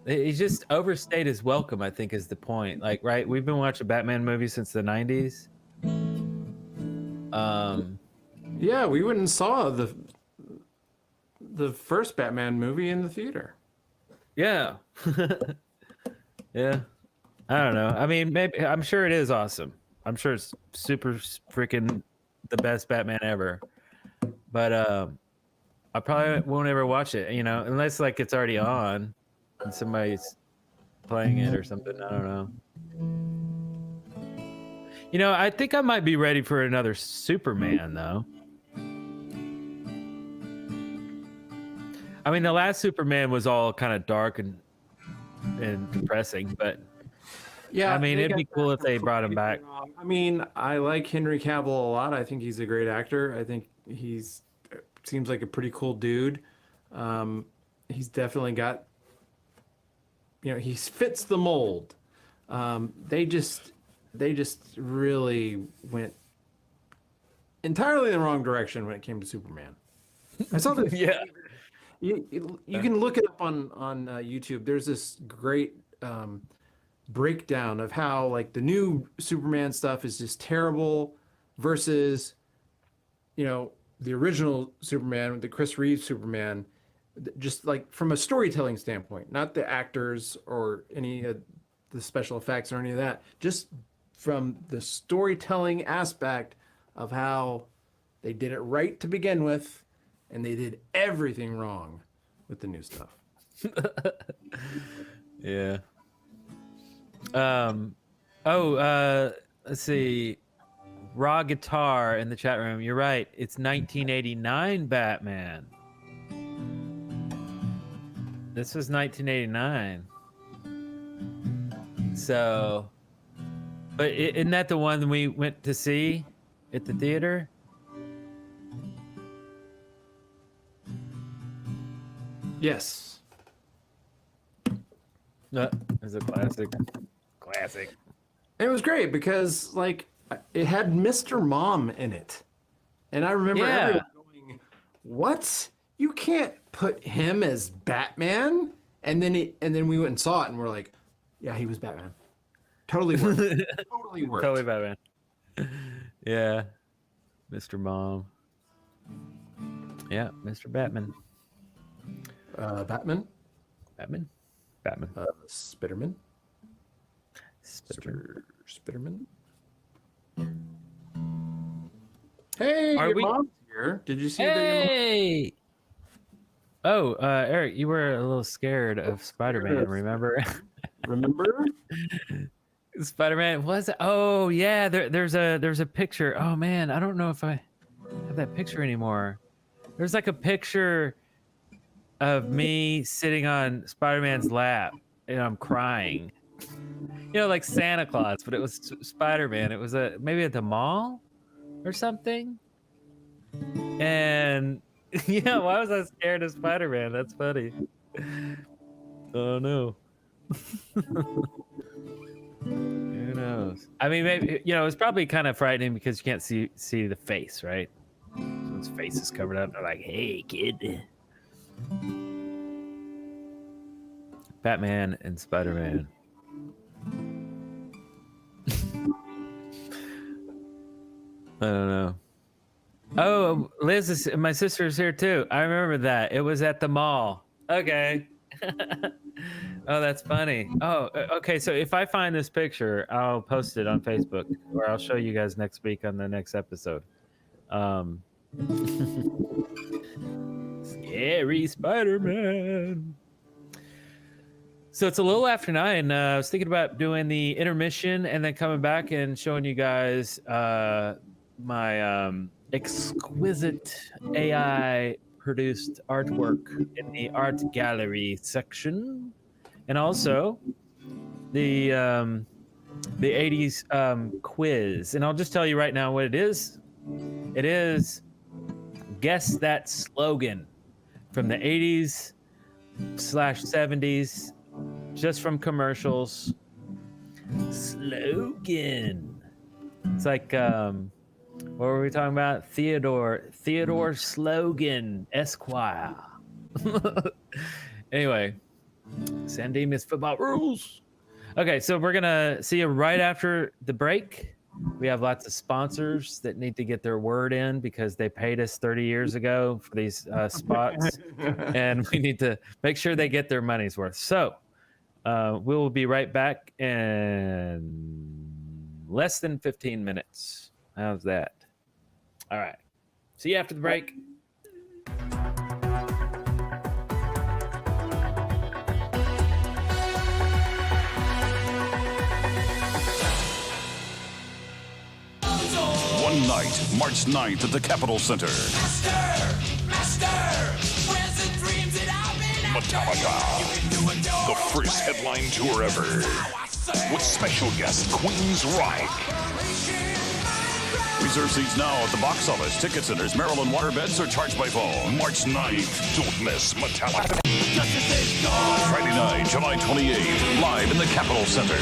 He just overstayed his welcome, I think, is the point. Like, right? We've been watching Batman movies since the 90s.
Yeah, we went and saw the first Batman movie in the theater.
Yeah. Yeah. I don't know. I mean, maybe I'm sure it is awesome. I'm sure it's super freaking the best Batman ever. But I probably won't ever watch it, unless like it's already on and somebody's playing it or something. I don't know. I think I might be ready for another Superman though. I mean, the last Superman was all kind of dark and depressing, but
Yeah,
I mean,
they
it'd be
got
cool
that
if they brought him back.
completely wrong. I mean, I like Henry Cavill a lot. I think he's a great actor. I think seems like a pretty cool dude. He's definitely got, he fits the mold. They just really went entirely in the wrong direction when it came to Superman. I saw this.
Yeah.
You can look it up on YouTube. There's this great breakdown of how like the new Superman stuff is just terrible versus the original Superman, the Chris Reeve Superman, just like from a storytelling standpoint, not the actors or any of the special effects or any of that, just from the storytelling aspect of how they did it right to begin with and they did everything wrong with the new stuff.
Yeah. Let's see. Raw Guitar in the chat room. You're right. It's 1989 Batman. This was 1989. So, but isn't that the one we went to see at the theater?
Yes.
No, it's a classic. Classic.
It was great because like it had Mr. Mom in it. And I remember everyone going, "What? You can't put him as Batman?" And then we went and saw it, and we're like, yeah, he was Batman. Totally worked. Totally worked.
Totally Batman. Yeah, Mr. Mom. Yeah, Mr. Batman.
Batman.
Batman.
Spiderman.
Spiderman.
Spiderman. Hey,
Are
your
we-
mom's here. Did you see that?
Hey! Oh, Eric, you were a little scared of Spider-Man,
Yes.
remember?
Remember?
Spider-Man was it? Oh yeah, there's a picture. Oh man, I don't know if I have that picture anymore. There's like a picture of me sitting on Spider-Man's lap and I'm crying. You know, like Santa Claus, but it was Spider-Man. It was maybe at the mall or something. And yeah, why was I scared of Spider-Man? That's funny. Oh no. Who knows? I mean, maybe it's probably kind of frightening because you can't see the face, right? So his face is covered up. They're like, "Hey, kid." Batman and Spider-Man. I don't know. Oh, Liz, my sister's here too. I remember that. It was at the mall. Okay. Oh, that's funny. Oh, okay. So if I find this picture, I'll post it on Facebook, or I'll show you guys next week on the next episode. Scary Spider-Man. So it's a little after 9. I was thinking about doing the intermission and then coming back and showing you guys my exquisite AI produced artwork in the art gallery section, and also the 80s quiz. And I'll just tell you right now what it is. It is guess that slogan from the 80s / 70s, just from commercials. Slogan. It's like what were we talking about? Theodore Slogan Esquire. Anyway, San Dimas football rules. Okay, so we're gonna see you right after the break. We have lots of sponsors that need to get their word in because they paid us 30 years ago for these spots, and we need to make sure they get their money's worth. So we will be right back in less than 15 minutes. How's that? All right. See you after the break.
One night, March 9th at the Capitol Center. Metallica. The first headline tour ever. With special guest Queen's Reich. Reserve seats now at the box office, ticket centers, Maryland waterbeds, or charged by phone. March 9th. Don't miss Metallica. Friday night, July 28th. Live in the Capitol Center.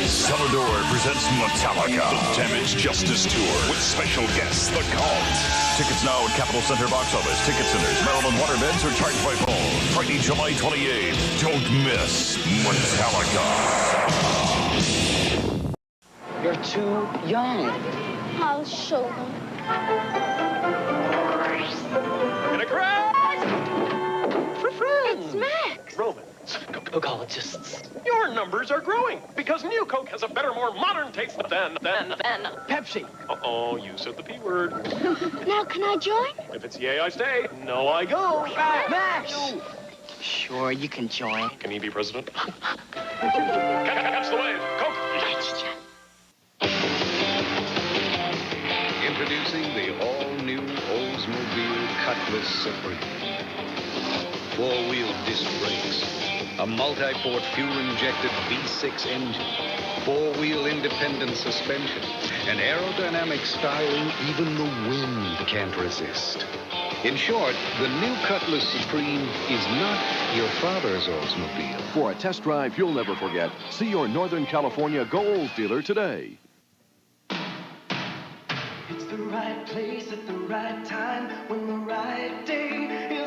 Celador presents Metallica, the Damage Justice Tour, with special guests, The Cult. Tickets now at Capitol Center box office, ticket centers, Maryland waterbeds, or charged by phone. Friday, July 28th. Don't miss Metallica.
You're too young.
I'll show them.
In a crowd! For friends!
It's Max!
Romans, Cocologists. Your numbers are growing because New Coke has a better, more modern taste than Pepsi. Uh-oh, you said the P word.
Now can I join?
If it's yay, I stay. No, I go.
Max! Sure, you can join.
Can he be president? Catch the wave. Coke.
Introducing the all-new Oldsmobile Cutlass Supreme. Four-wheel disc brakes, a multi-port fuel-injected V6 engine, four-wheel independent suspension, and aerodynamic styling even the wind can't resist. In short, the new Cutlass Supreme is not your father's Oldsmobile.
For a test drive you'll never forget, see your Northern California Go Olds dealer today.
It's the right place at the right time when the right day is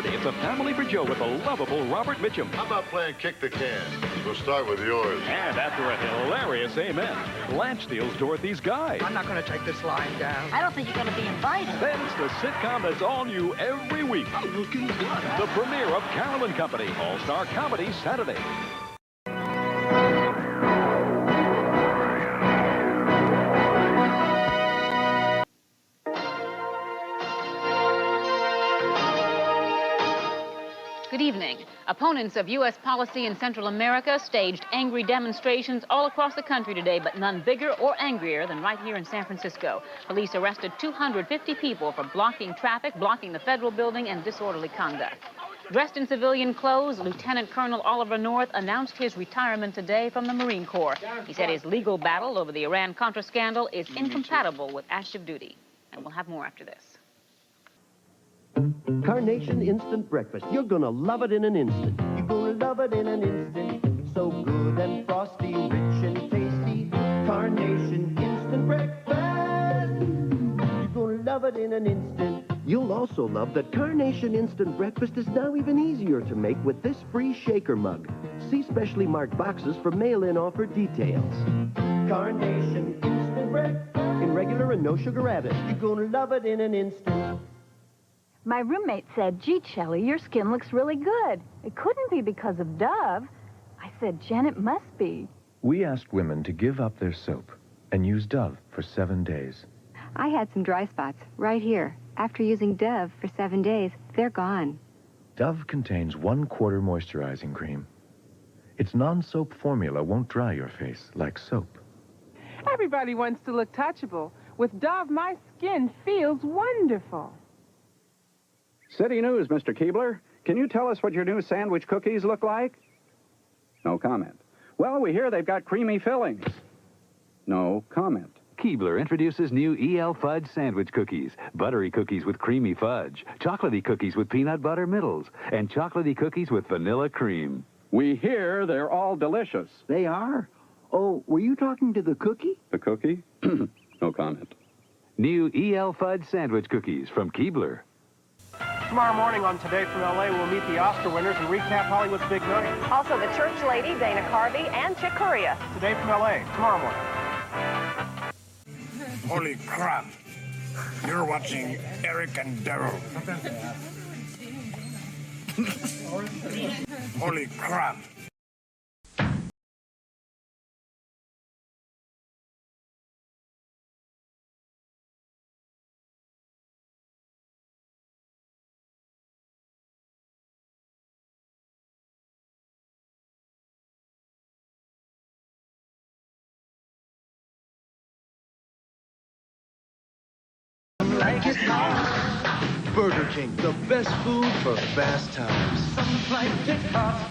Saturday, it's a family for Joe with the lovable Robert Mitchum.
How about playing kick the can? We'll start with yours.
And after a hilarious amen, Blanche steals Dorothy's guy.
I'm not going to take this lying down.
I don't think you're going to be invited.
Then it's the sitcom that's all new every week.
I'm looking good.
The premiere of Carol and Company, All-Star Comedy, Saturday.
Good evening. Opponents of U.S. policy in Central America staged angry demonstrations all across the country today, but none bigger or angrier than right here in San Francisco. Police arrested 250 people for blocking traffic, blocking the federal building, and disorderly conduct. Dressed in civilian clothes, Lieutenant Colonel Oliver North announced his retirement today from the Marine Corps. He said his legal battle over the Iran-Contra scandal is incompatible with active duty. And we'll have more after this.
Carnation Instant Breakfast. You're gonna love it in an instant. You're gonna love it in an instant. So good and frosty, rich and tasty. Carnation Instant Breakfast. You're gonna love it in an instant. You'll also love that Carnation Instant Breakfast is now even easier to make with this free shaker mug. See specially marked boxes for mail-in offer details. Carnation Instant Breakfast. In regular and no sugar added. You're gonna love it in an instant.
My roommate said, "Gee, Shelley, your skin looks really good. It couldn't be because of Dove." I said, "Jen, it must be."
We asked women to give up their soap and use Dove for 7 days.
I had some dry spots right here. After using Dove for 7 days, they're gone.
Dove contains 1/4 moisturizing cream. Its non-soap formula won't dry your face like soap.
Everybody wants to look touchable. With Dove, my skin feels wonderful.
City News, Mr. Keebler. Can you tell us what your new sandwich cookies look like? No comment. Well, we hear they've got creamy fillings. No comment.
Keebler introduces new EL Fudge sandwich cookies. Buttery cookies with creamy fudge. Chocolatey cookies with peanut butter middles. And chocolatey cookies with vanilla cream.
We hear they're all delicious.
They are? Oh, were you talking to the cookie?
The cookie? No comment.
New EL Fudge sandwich cookies from Keebler.
Tomorrow morning on Today from L.A., we'll meet the Oscar winners and recap Hollywood's big night.
Also, the church lady, Dana Carvey, and Chick Corea.
Today from L.A., tomorrow morning.
Holy crap. You're watching Eric and Darrell. Holy crap.
Like it hot. Burger King, the best food for fast times. Some like it hot.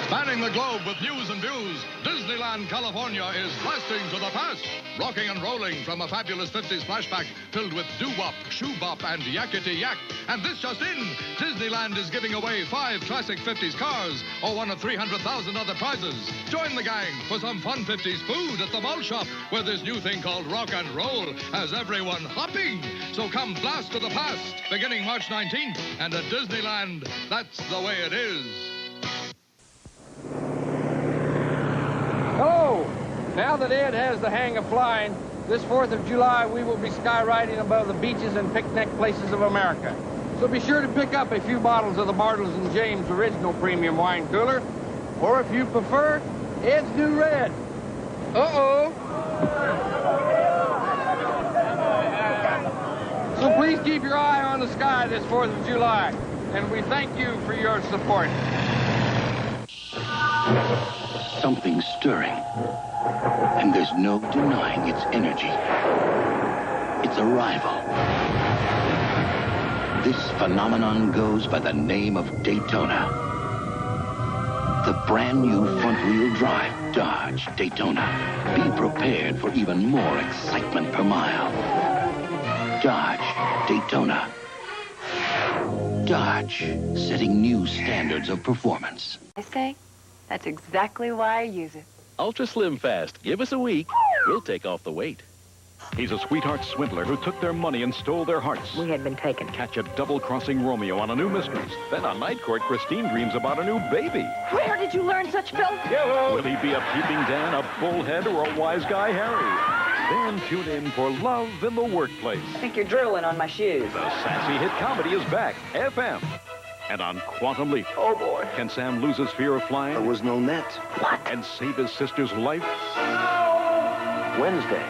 Spanning the globe with news and views, Disneyland, California is blasting to the past. Rocking and rolling from a fabulous 50s flashback filled with doo-wop, shoe-bop, and yakety-yak. And this just in, Disneyland is giving away 5 classic 50s cars or one of 300,000 other prizes. Join the gang for some fun 50s food at the mall shop where this new thing called rock and roll has everyone hopping. So come blast to the past beginning March 19th. And at Disneyland, that's the way it is.
Hello! Now that Ed has the hang of flying, this 4th of July we will be skywriting above the beaches and picnic places of America. So be sure to pick up a few bottles of the Bartles and James Original Premium Wine Cooler, or if you prefer, Ed's New Red. Uh-oh! So please keep your eye on the sky this 4th of July, and we thank you for your support.
Something's stirring, and there's no denying its energy, its arrival. This phenomenon goes by the name of Daytona. The brand new front-wheel drive Dodge Daytona. Be prepared for even more excitement per mile. Dodge Daytona. Dodge, setting new standards of performance.
I say, that's exactly why I use it.
Ultra Slim Fast. Give us a week. We'll take off the weight.
He's a sweetheart swindler who took their money and stole their hearts.
We had been taken.
Catch a double-crossing Romeo on a new mistress. Then on night court, Christine dreams about a new baby.
Where did you learn such filth?
Will he be a peeping Dan, a bullhead, or a wise guy Harry? Then tune in for Love in the Workplace.
I think you're drooling on my shoes.
The sassy hit comedy is back, FM. And on Quantum Leap.
Oh, boy.
Can Sam lose his fear of flying?
There was no net.
What?
And save his sister's life?
Wednesday.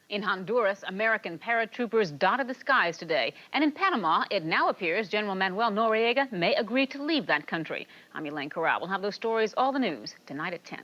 In Honduras, American paratroopers dotted the skies today. And in Panama, it now appears General Manuel Noriega may agree to leave that country. I'm Elaine Corral. We'll have those stories, all the news, tonight at 10.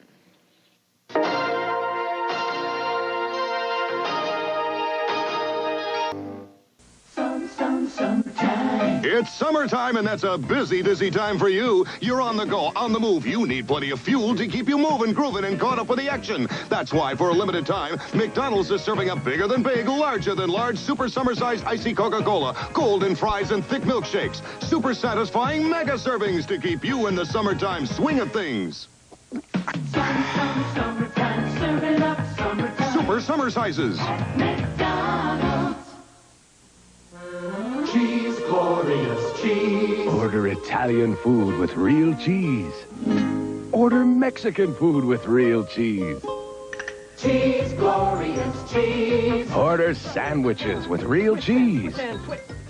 It's summertime, and that's a busy, busy time for you. You're on the go, on the move. You need plenty of fuel to keep you moving, grooving, and caught up with the action. That's why, for a limited time, McDonald's is serving up bigger than big, larger than large, super summer-sized icy Coca-Cola, golden fries, and thick milkshakes. Super satisfying mega servings to keep you in the summertime swing of things.
Summertime, serving up summertime.
Super summer sizes.
McDonald's. Cheese, glorious cheese.
Order Italian food with real cheese. Order Mexican food with real cheese.
Cheese, glorious cheese.
Order sandwiches with real cheese.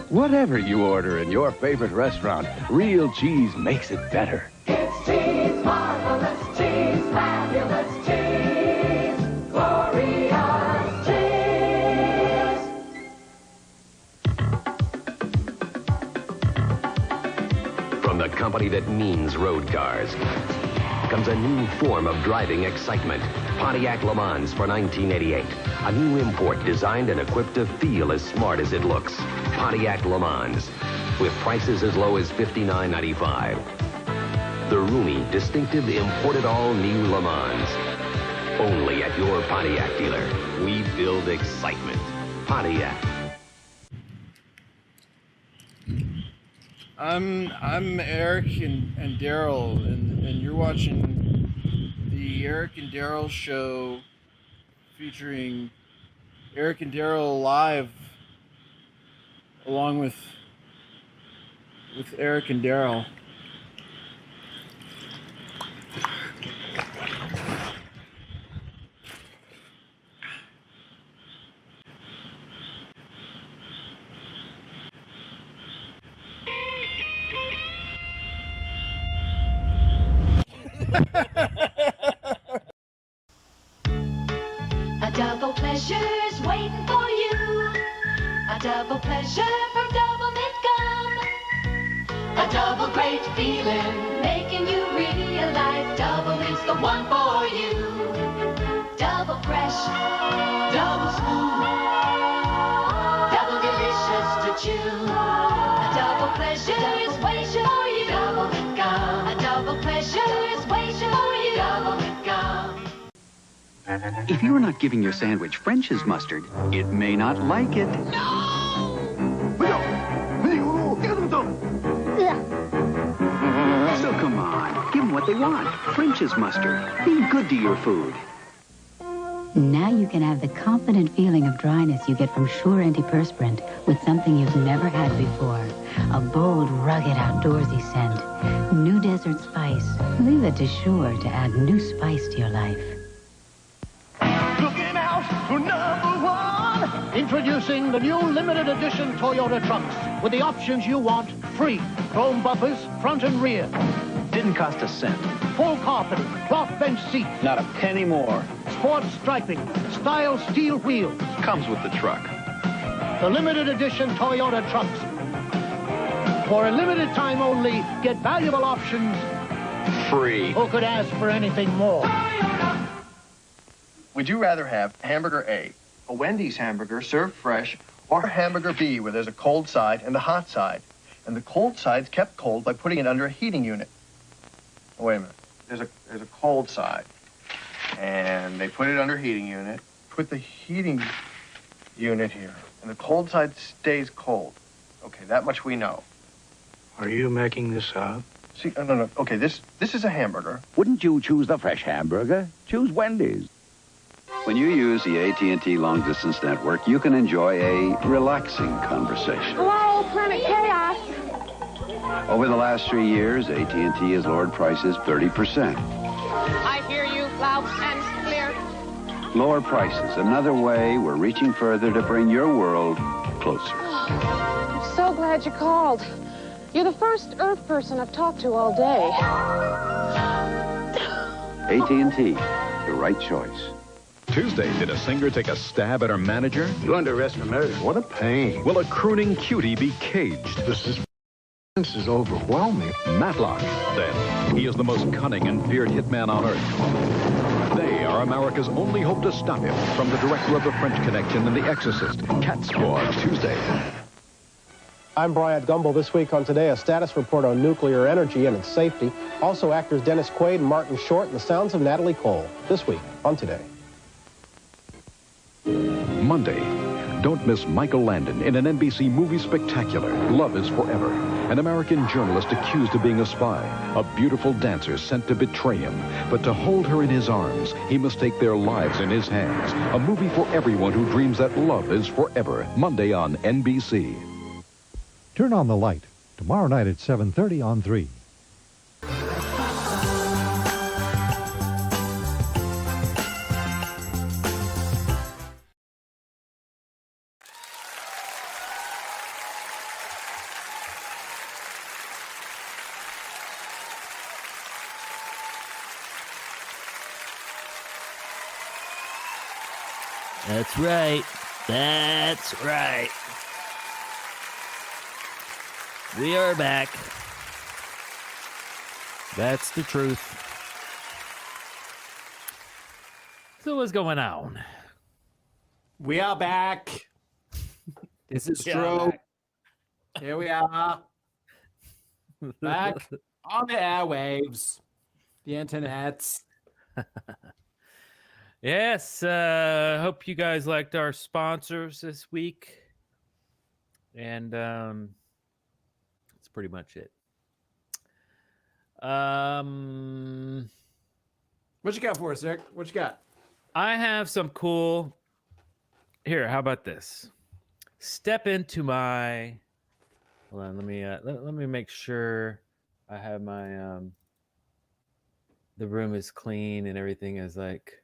Whatever you order in your favorite restaurant, real cheese makes it better.
It's cheese, marvelous cheese, fabulous cheese, glorious cheese.
From the company that means road cars comes a new form of driving excitement. Pontiac Le Mans for 1988. A new import designed and equipped to feel as smart as it looks. Pontiac Le Mans, with prices as low as $59.95. The roomy, distinctive, imported all-new Le Mans. Only at your Pontiac dealer. We build excitement. Pontiac.
I'm Eric and Darrell, and you're watching the Eric and Darrell show featuring Eric and Darrell live along with Eric and Darrell.
A double pleasure's waiting for you. A double pleasure from Double Mint Gum. A double great feeling, making you realize double is the one for you. Double fresh, double smooth, double delicious to chew. A double pleasure is waiting for you. Double Mint Gum. A double pleasure is waiting for you. Double Mint Gum.
If you're not giving your sandwich French's mustard, it may not like it. So come on, give them what they want. French's mustard. Be good to your food.
Now you can have the confident feeling of dryness you get from Sure Antiperspirant with something you've never had before. A bold, rugged, outdoorsy scent. New desert spice. Leave it to Sure to add new spice to your life.
Looking out for number one. Introducing the new limited edition Toyota trucks with the options you want free. Chrome bumpers, front and rear.
Didn't cost a cent.
Full carpeting, cloth bench seats.
Not a penny more.
Sport striping, style steel wheels.
Comes with the truck.
The limited edition Toyota trucks. For a limited time only, get valuable options.
Free.
Who could ask for anything more?
Would you rather have hamburger A Wendy's hamburger served fresh, or hamburger B, where there's a cold side and a hot side, and the cold side's kept cold by putting it under a heating unit? Wait a minute. There's a cold side. And they put it under heating unit. Put the heating unit here. And the cold side stays cold. Okay, that much we know.
Are you making this up?
See, no. Okay, this is a hamburger.
Wouldn't you choose the fresh hamburger? Choose Wendy's.
When you use the AT&T Long Distance Network, you can enjoy a relaxing conversation.
Hello, Planet Chaos.
Over the last 3 years, AT&T has lowered prices 30%.
I hear you loud and clear.
Lower prices, another way we're reaching further to bring your world closer.
I'm so glad you called. You're the first Earth person I've talked to all day.
AT&T, the right choice.
Tuesday, did a singer take a stab at her manager?
You under arrest for murder. What a pain.
Will a crooning cutie be caged?
This is overwhelming.
Matlock. Then, he is the most cunning and feared hitman on Earth. They are America's only hope to stop him from the director of The French Connection and The Exorcist. Cat Squad, Tuesday.
I'm Bryant Gumbel. This week on Today, a status report on nuclear energy and its safety. Also, actors Dennis Quaid and Martin Short and the sounds of Natalie Cole. This week on Today.
Monday, don't miss Michael Landon in an NBC movie spectacular, Love is Forever. An American journalist accused of being a spy, a beautiful dancer sent to betray him. But to hold her in his arms, he must take their lives in his hands. A movie for everyone who dreams that love is forever. Monday on NBC.
Turn on the light. Tomorrow night at 7:30 on 3.
That's right. That's right. We are back. That's the truth. So what's going on?
We are back. This is true. Here we are. Back on the airwaves. The internets.
Yes, hope you guys liked our sponsors this week. And that's pretty much it.
What you got for us, Eric? What you got?
I have some cool... Here, how about this? Step into my... Hold on, let me make sure I have my... the room is clean and everything is like...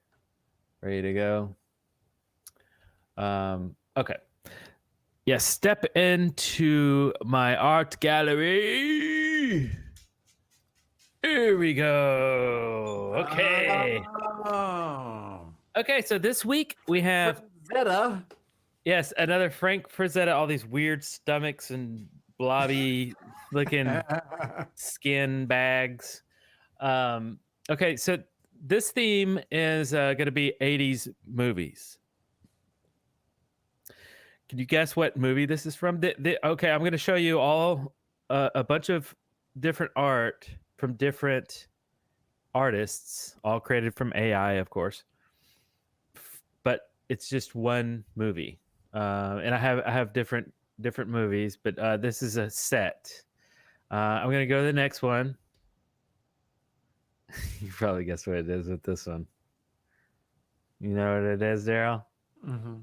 ready to go. Okay. Yes, step into my art gallery. Here we go. Okay. Okay, so this week we have
Frazetta.
Yes, another Frank Frazetta, all these weird stomachs and blobby looking skin bags. Okay, so this theme is going to be 80s movies. Can you guess what movie this is from? Okay, I'm going to show you all a bunch of different art from different artists, all created from AI, of course. But it's just one movie, and I have different movies, but this is a set. I'm going to go to the next one. You probably guess what it is with this one. You know what it is, Darrell?
Mm-hmm.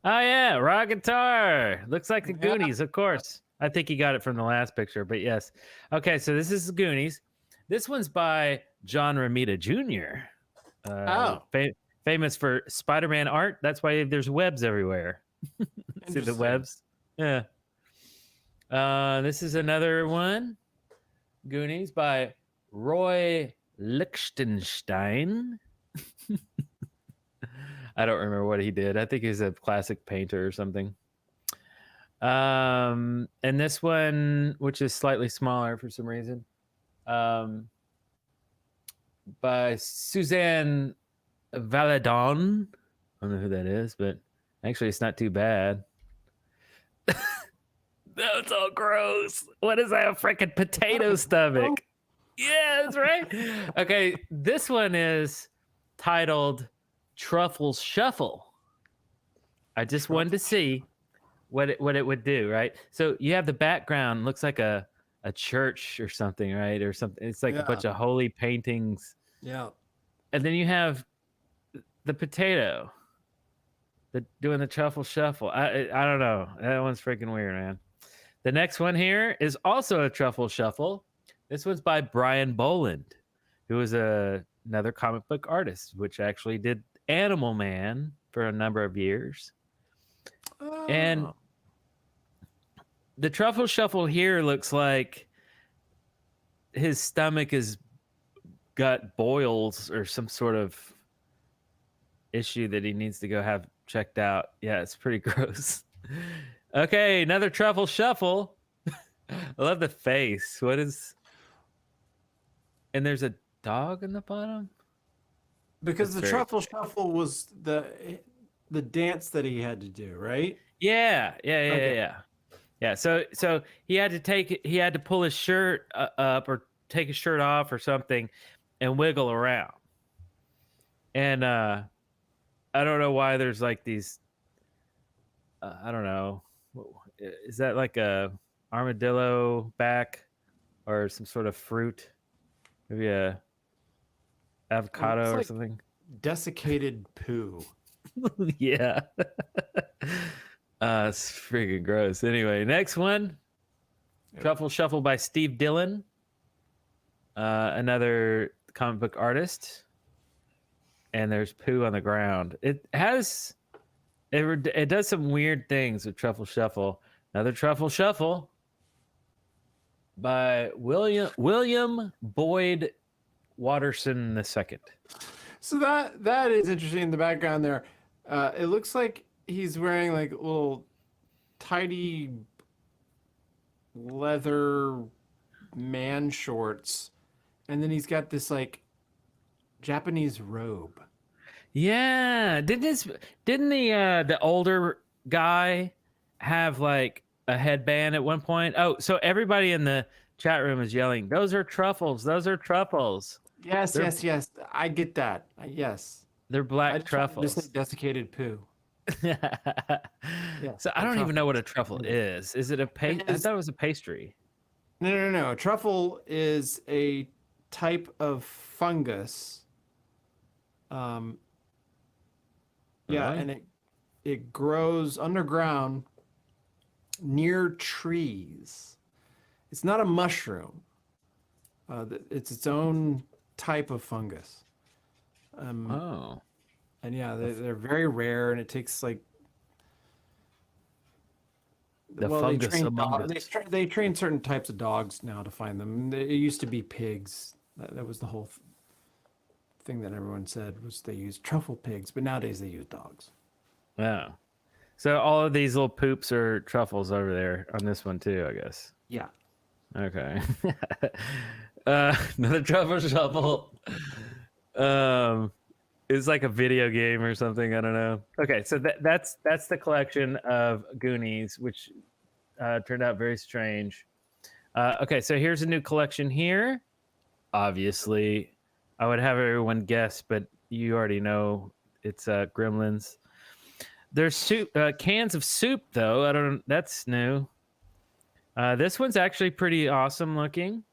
Oh, yeah, raw guitar. Looks like the Goonies, of course. I think he got it from the last picture, but yes. Okay, so this is the Goonies. This one's by John Romita Jr. Famous for Spider-Man art. That's why there's webs everywhere. See the webs? Yeah. This is another one. Goonies by Roy Lichtenstein. I don't remember what he did. I think he's a classic painter or something. And this one, which is slightly smaller for some reason, by Suzanne Valadon. I don't know who that is, but actually it's not too bad. That's all gross. What is that? A freaking potato stomach. Yeah, that's right. Okay, this one is titled Truffles Shuffle. I just wanted to see what it would do, right? So you have the background, looks like a church or something, right? Or something. It's like a bunch of holy paintings.
Yeah.
And then you have the potato doing the truffle shuffle. I don't know. That one's freaking weird, man. The next one here is also a truffle shuffle. This one's by Brian Boland, who is another comic book artist, which actually did Animal Man for a number of years. Oh. And the truffle shuffle here looks like his stomach has got boils or some sort of issue that he needs to go have checked out. Yeah, it's pretty gross. Okay, another truffle shuffle. I love the face. What is... And there's a dog in the bottom?
Because the truffle shuffle was the dance that he had to do, right?
Yeah. Yeah, so he had to pull his shirt up or take his shirt off or something and wiggle around. And I don't know why there's like these I don't know. Is that like a armadillo back or some sort of fruit? Maybe a avocado or something?
Desiccated poo.
Yeah. It's freaking gross. Anyway, next one. Truffle Shuffle by Steve Dillon. Another comic book artist. And there's poo on the ground. It does some weird things with Truffle Shuffle. Another Truffle Shuffle by William Boyd Watterson II.
So that is interesting in the background there. It looks like he's wearing like little tidy leather man shorts, and then he's got this like Japanese robe.
Yeah, didn't the older guy have like a headband at one point? Oh, so everybody in the chat room is yelling, "Those are truffles! Those are truffles!"
Yes, yes. I get that. Yes,
they're black truffles.
Just desiccated poo.
Yeah. So I don't even know what a truffle is. Is it a I thought it was a pastry.
No. A truffle is a type of fungus. Yeah, and it grows underground near trees. It's not a mushroom. It's its own type of fungus. And yeah, they're very rare, and it takes like
fungus among
us. They train certain types of dogs now to find them. It used to be pigs. That was the whole thing that everyone said was they used truffle pigs, but nowadays they use dogs.
Wow. So all of these little poops are truffles over there on this one too, I guess.
Yeah.
Okay. Another truffle shuffle. It's like a video game or something. I don't know. Okay, so that's the collection of Goonies, which turned out very strange. Okay, so here's a new collection here. Obviously, I would have everyone guess, but you already know it's Gremlins. There's soup, cans of soup though. I don't. That's new. This one's actually pretty awesome looking.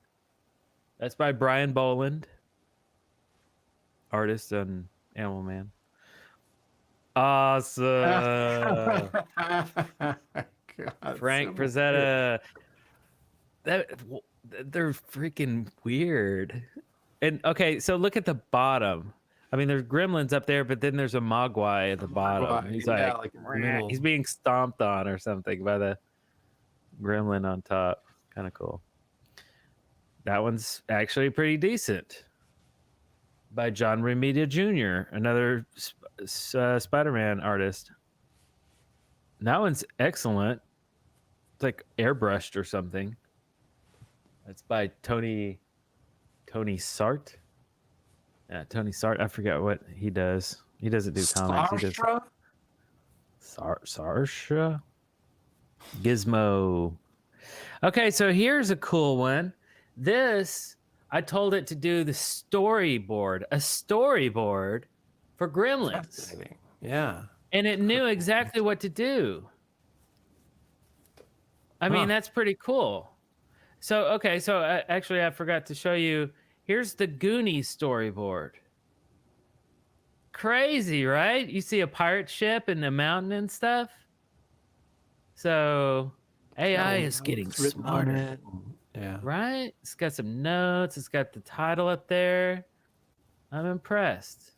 That's by Brian Boland, artist on Animal Man. Awesome. Frank Frazetta. They're freaking weird. And okay, so look at the bottom. I mean, there's gremlins up there, but then there's a mogwai at the bottom. He's like he's being stomped on or something by the gremlin on top. Kind of cool. That one's actually pretty decent. By John Romita Jr., another Spider-Man artist. That one's excellent. It's like airbrushed or something. That's by Tony Sart. Yeah, Tony Sart. I forget what he does. He doesn't do comics. He does Sarsha? Gizmo. Okay, so here's a cool one. This, I told it to do the storyboard, a storyboard for Gremlins.
Yeah.
And it knew exactly what to do. I mean, that's pretty cool. So, okay, so actually I forgot to show you. Here's the Goonies storyboard. Crazy, right? You see a pirate ship and a mountain and stuff. So AI is getting smarter.
Yeah.
Right? It's got some notes. It's got the title up there. I'm impressed.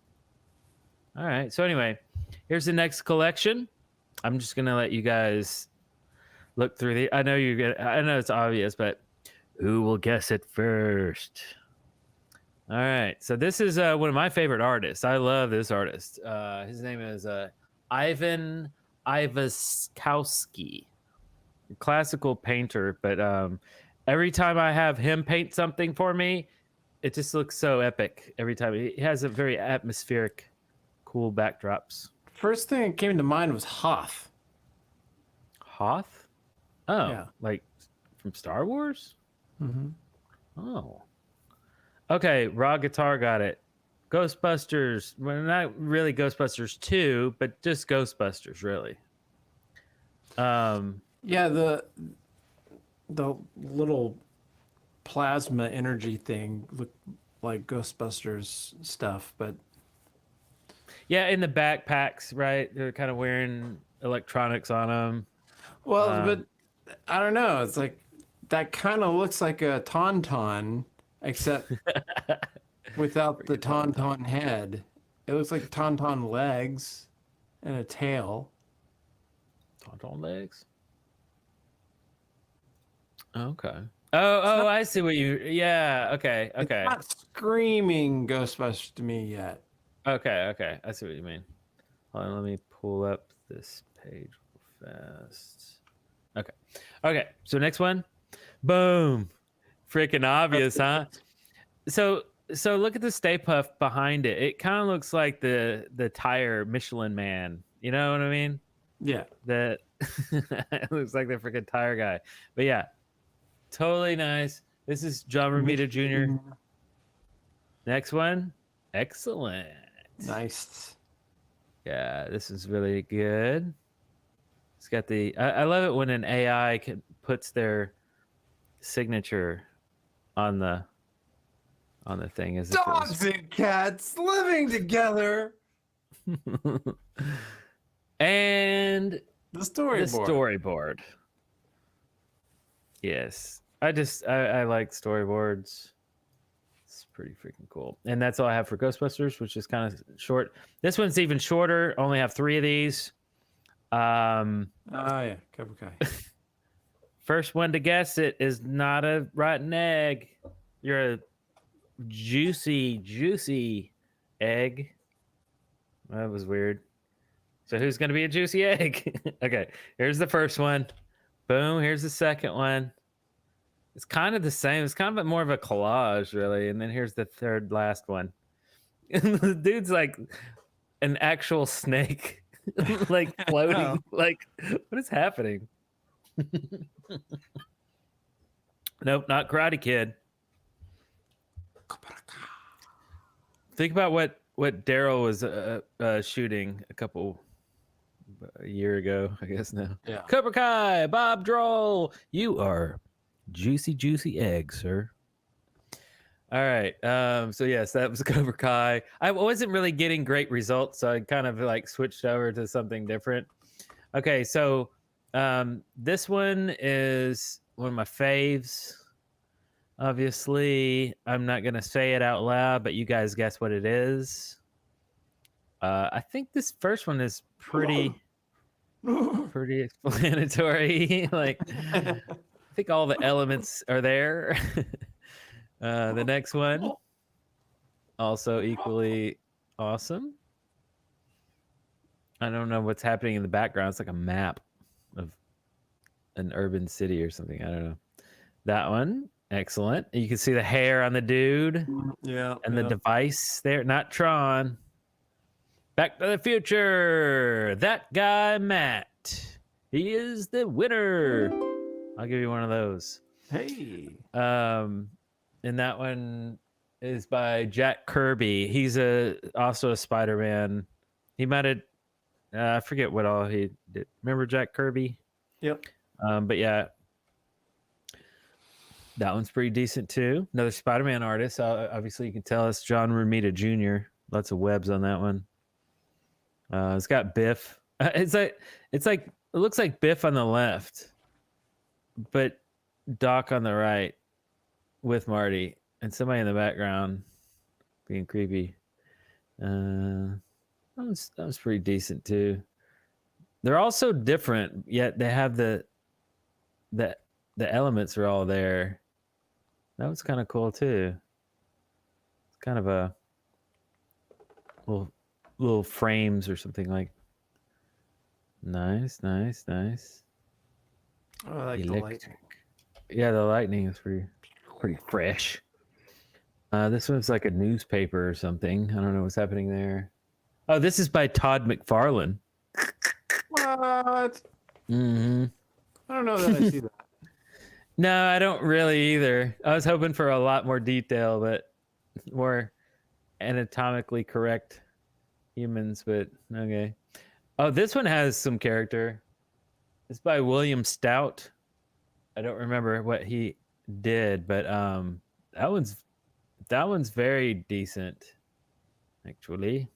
All right. So anyway, here's the next collection. I'm just gonna let you guys look through the. I know it's obvious, but who will guess it first? All right. So this is one of my favorite artists. I love this artist. His name is Ivan Ivaskowski, classical painter. But every time I have him paint something for me, it just looks so epic. Every time he has a very atmospheric, cool backdrops.
First thing that came to mind was Hoth.
Hoth? Oh,
Yeah.
like from Star Wars?
Mm-hmm.
Oh. Okay, Raw Guitar got it. Ghostbusters. Well, not really Ghostbusters 2, but just Ghostbusters, really.
Yeah, the little plasma energy thing looked like Ghostbusters stuff, but
yeah, in the backpacks, right? They're kind of wearing electronics on them.
well, but I don't know. It's like that kind of looks like a tauntaun, except without the tauntaun head. It looks like tauntaun legs and a tail.
Tauntaun legs? Okay. Oh, I see what you. Yeah. Okay. Okay.
It's not screaming Ghostbusters to me yet.
Okay. I see what you mean. Hold on, let me pull up this page real fast. Okay. So next one. Boom. Freaking obvious, huh? So look at the Stay Puft behind it. It kind of looks like the tire Michelin Man. You know what I mean?
Yeah.
That it looks like the freaking tire guy. But yeah, totally nice. This is John Romita Jr. Next one. Excellent.
Nice.
Yeah, this is really good. It's got the. I love it when an AI puts their signature on the thing. As
Dogs and cats living together.
And
the storyboard.
Yes, I like storyboards. It's pretty freaking cool. And that's all I have for Ghostbusters, which is kind of short. This one's even shorter. Only have 3 of these.
Yeah, Cobra Kai.
First one to guess it is not a rotten egg. You're a juicy egg. That was weird. So who's going to be a juicy egg? Okay, here's the first one. Boom, here's the second one. It's kind of the same. It's kind of more of a collage, really. And then here's the third last one. The dude's like an actual snake, like floating. Like, what is happening? Nope, not Karate Kid. Think about what Darrell was shooting a year ago, I guess now.
Yeah.
Cobra Kai, Bob Droll, you are juicy egg, sir. All right. So yes, that was Cobra Kai. I wasn't really getting great results, so I kind of like switched over to something different. Okay, so this one is one of my faves. Obviously, I'm not gonna say it out loud, but you guys guess what it is. I think this first one is pretty explanatory. Like, I think all the elements are there. The next one, also equally awesome. I don't know what's happening in the background. It's like a map of an urban city or something. I don't know. That one, excellent. You can see the hair on the dude.
Yeah.
And the device there. Not Tron. Back to the Future. That guy, Matt. He is the winner. I'll give you one of those.
Hey.
and that one is by Jack Kirby. He's also a Spider-Man. He might have I forget what all he did. Remember Jack Kirby?
Yep.
But yeah, that one's pretty decent too. Another Spider-Man artist. Obviously, you can tell it's John Romita Jr. Lots of webs on that one. It's got Biff. It's like it looks like Biff on the left, but Doc on the right with Marty and somebody in the background being creepy. That was pretty decent too. They're all so different, yet they have the elements are all there. That was kind of cool too. It's kind of a little frames or something like. Nice.
Oh, I like the lightning.
Yeah, the lightning is pretty fresh. This one's like a newspaper or something. I don't know what's happening there. Oh, this is by Todd McFarlane.
What?
Mm-hmm.
I don't know that I see that.
No, I don't really either. I was hoping for a lot more detail, but more anatomically correct humans, but okay. Oh, this one has some character. It's by William Stout. I don't remember what he did, but that one's very decent, actually.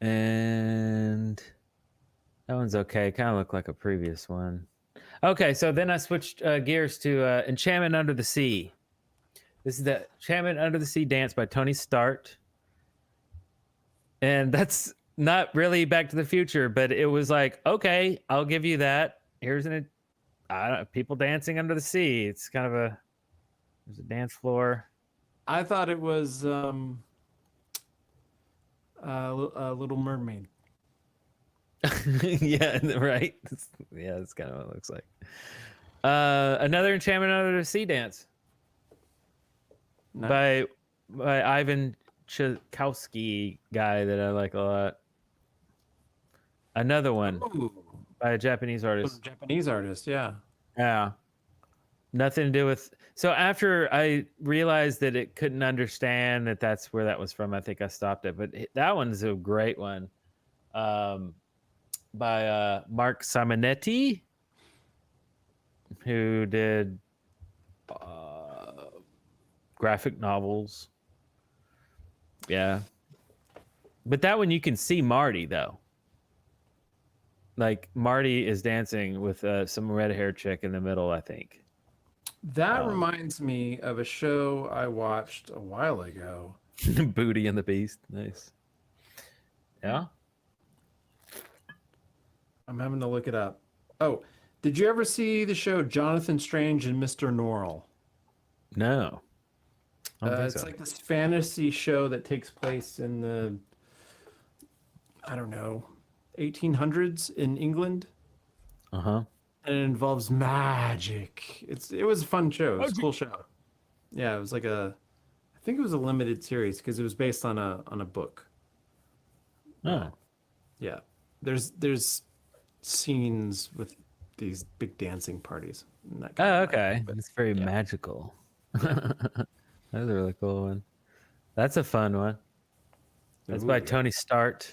And that one's okay. Kind of looked like a previous one. Okay, so then I switched gears to Enchantment Under the Sea. This is the Enchantment Under the Sea dance by Tony Stark. And that's not really Back to the Future, but it was like, okay, I'll give you that. Here's people dancing under the sea. It's kind of there's a dance floor.
I thought it was Little Mermaid.
Yeah, right. Yeah, that's kind of what it looks like. Another Enchantment Under the Sea dance by Ivan Tchaikovsky guy that I like a lot. Another one by a Japanese artist.
Japanese artist, yeah.
Yeah. Nothing to do with. So after I realized that it couldn't understand that that's where that was from, I think I stopped it. But that one's a great one. By Mark Simonetti, who did graphic novels. Yeah. But that one you can see Marty, though. Like, Marty is dancing with some red-haired chick in the middle, I think.
That reminds me of a show I watched a while ago.
Booty and the Beast. Nice. Yeah?
I'm having to look it up. Oh, did you ever see the show Jonathan Strange and Mr. Norrell?
No.
It's like this fantasy show that takes place in the, I don't know, 1800s in England.
Uh-huh.
And it involves magic. It was a fun show. It was a cool show. Yeah, it was like I think it was a limited series because it was based on a book.
Oh.
Yeah. There's scenes with these big dancing parties. And that kind of
okay. It's very magical. That's a really cool one. That's a fun one. That's by Tony Stark.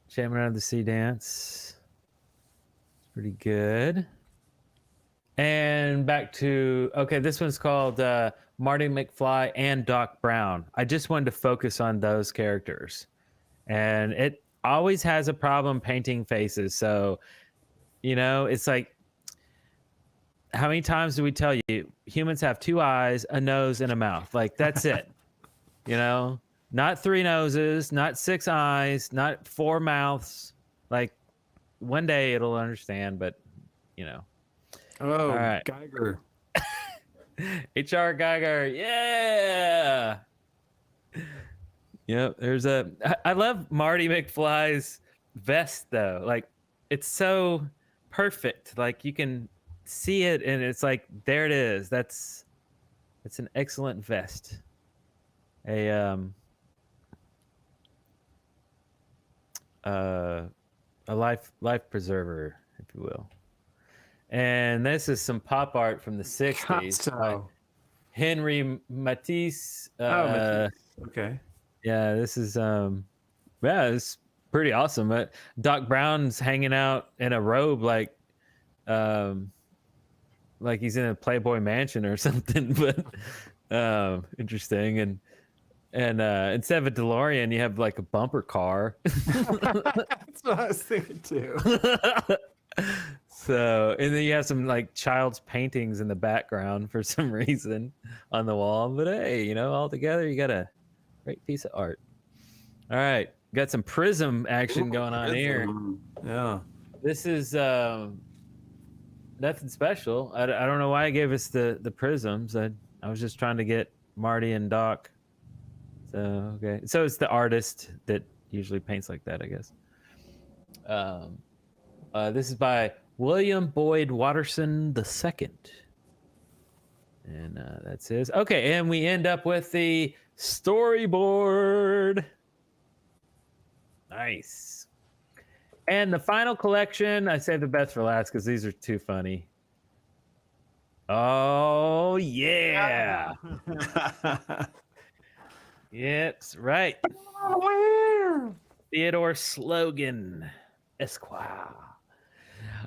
Enchantment Under the Sea dance. Pretty good. And back to, this one's called Marty McFly and Doc Brown. I just wanted to focus on those characters. And it always has a problem painting faces. So, it's like, how many times do we tell you humans have 2 eyes, a nose, and a mouth? Like, that's it. Not 3 noses, not 6 eyes, not 4 mouths. Like, one day it'll understand, but
Oh,
all right.
Geiger.
HR Geiger, yeah. Yep. I love Marty McFly's vest though. Like, it's so perfect. Like, you can see it, and it's like, there it is. It's an excellent vest. A life preserver, if you will. And this is some pop art from the 60s. Henry Matisse.
Matisse. Okay.
Yeah, this is it's pretty awesome. Doc Brown's hanging out in a robe like he's in a Playboy mansion or something, but interesting. And instead of a DeLorean, you have like a bumper car.
That's what I was thinking too.
So, and then you have some like child's paintings in the background for some reason on the wall. But hey, all together, you got a great piece of art. All right, got some prism action going on here.
Yeah,
this is nothing special. I don't know why I gave us the prisms. I was just trying to get Marty and Doc. So okay, so it's the artist that usually paints like that, I guess. This is by William Boyd Watterson II. And that's his. Okay, and we end up with the storyboard. Nice. And the final collection, I saved the best for last because these are too funny. Oh, yeah. Yep, right. Theodore Slogan, Esquire.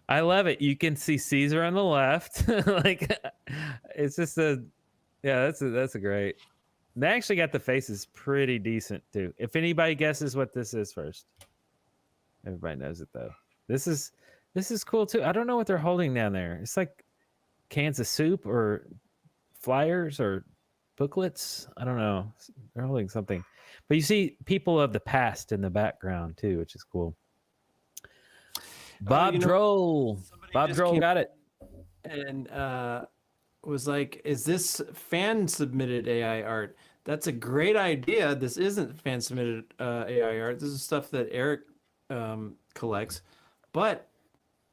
I love it. You can see Caesar on the left. Like, it's just that's a great. They actually got the faces pretty decent too. If anybody guesses what this is first, everybody knows it though. This is cool too. I don't know what they're holding down there. It's like cans of soup or flyers or booklets. I don't know. They're holding something, but you see people of the past in the background too, which is cool. Bob Droll. Bob Droll got it.
And was like, is this fan submitted AI art? That's a great idea. This isn't fan submitted AI art. This is stuff that Eric collects. But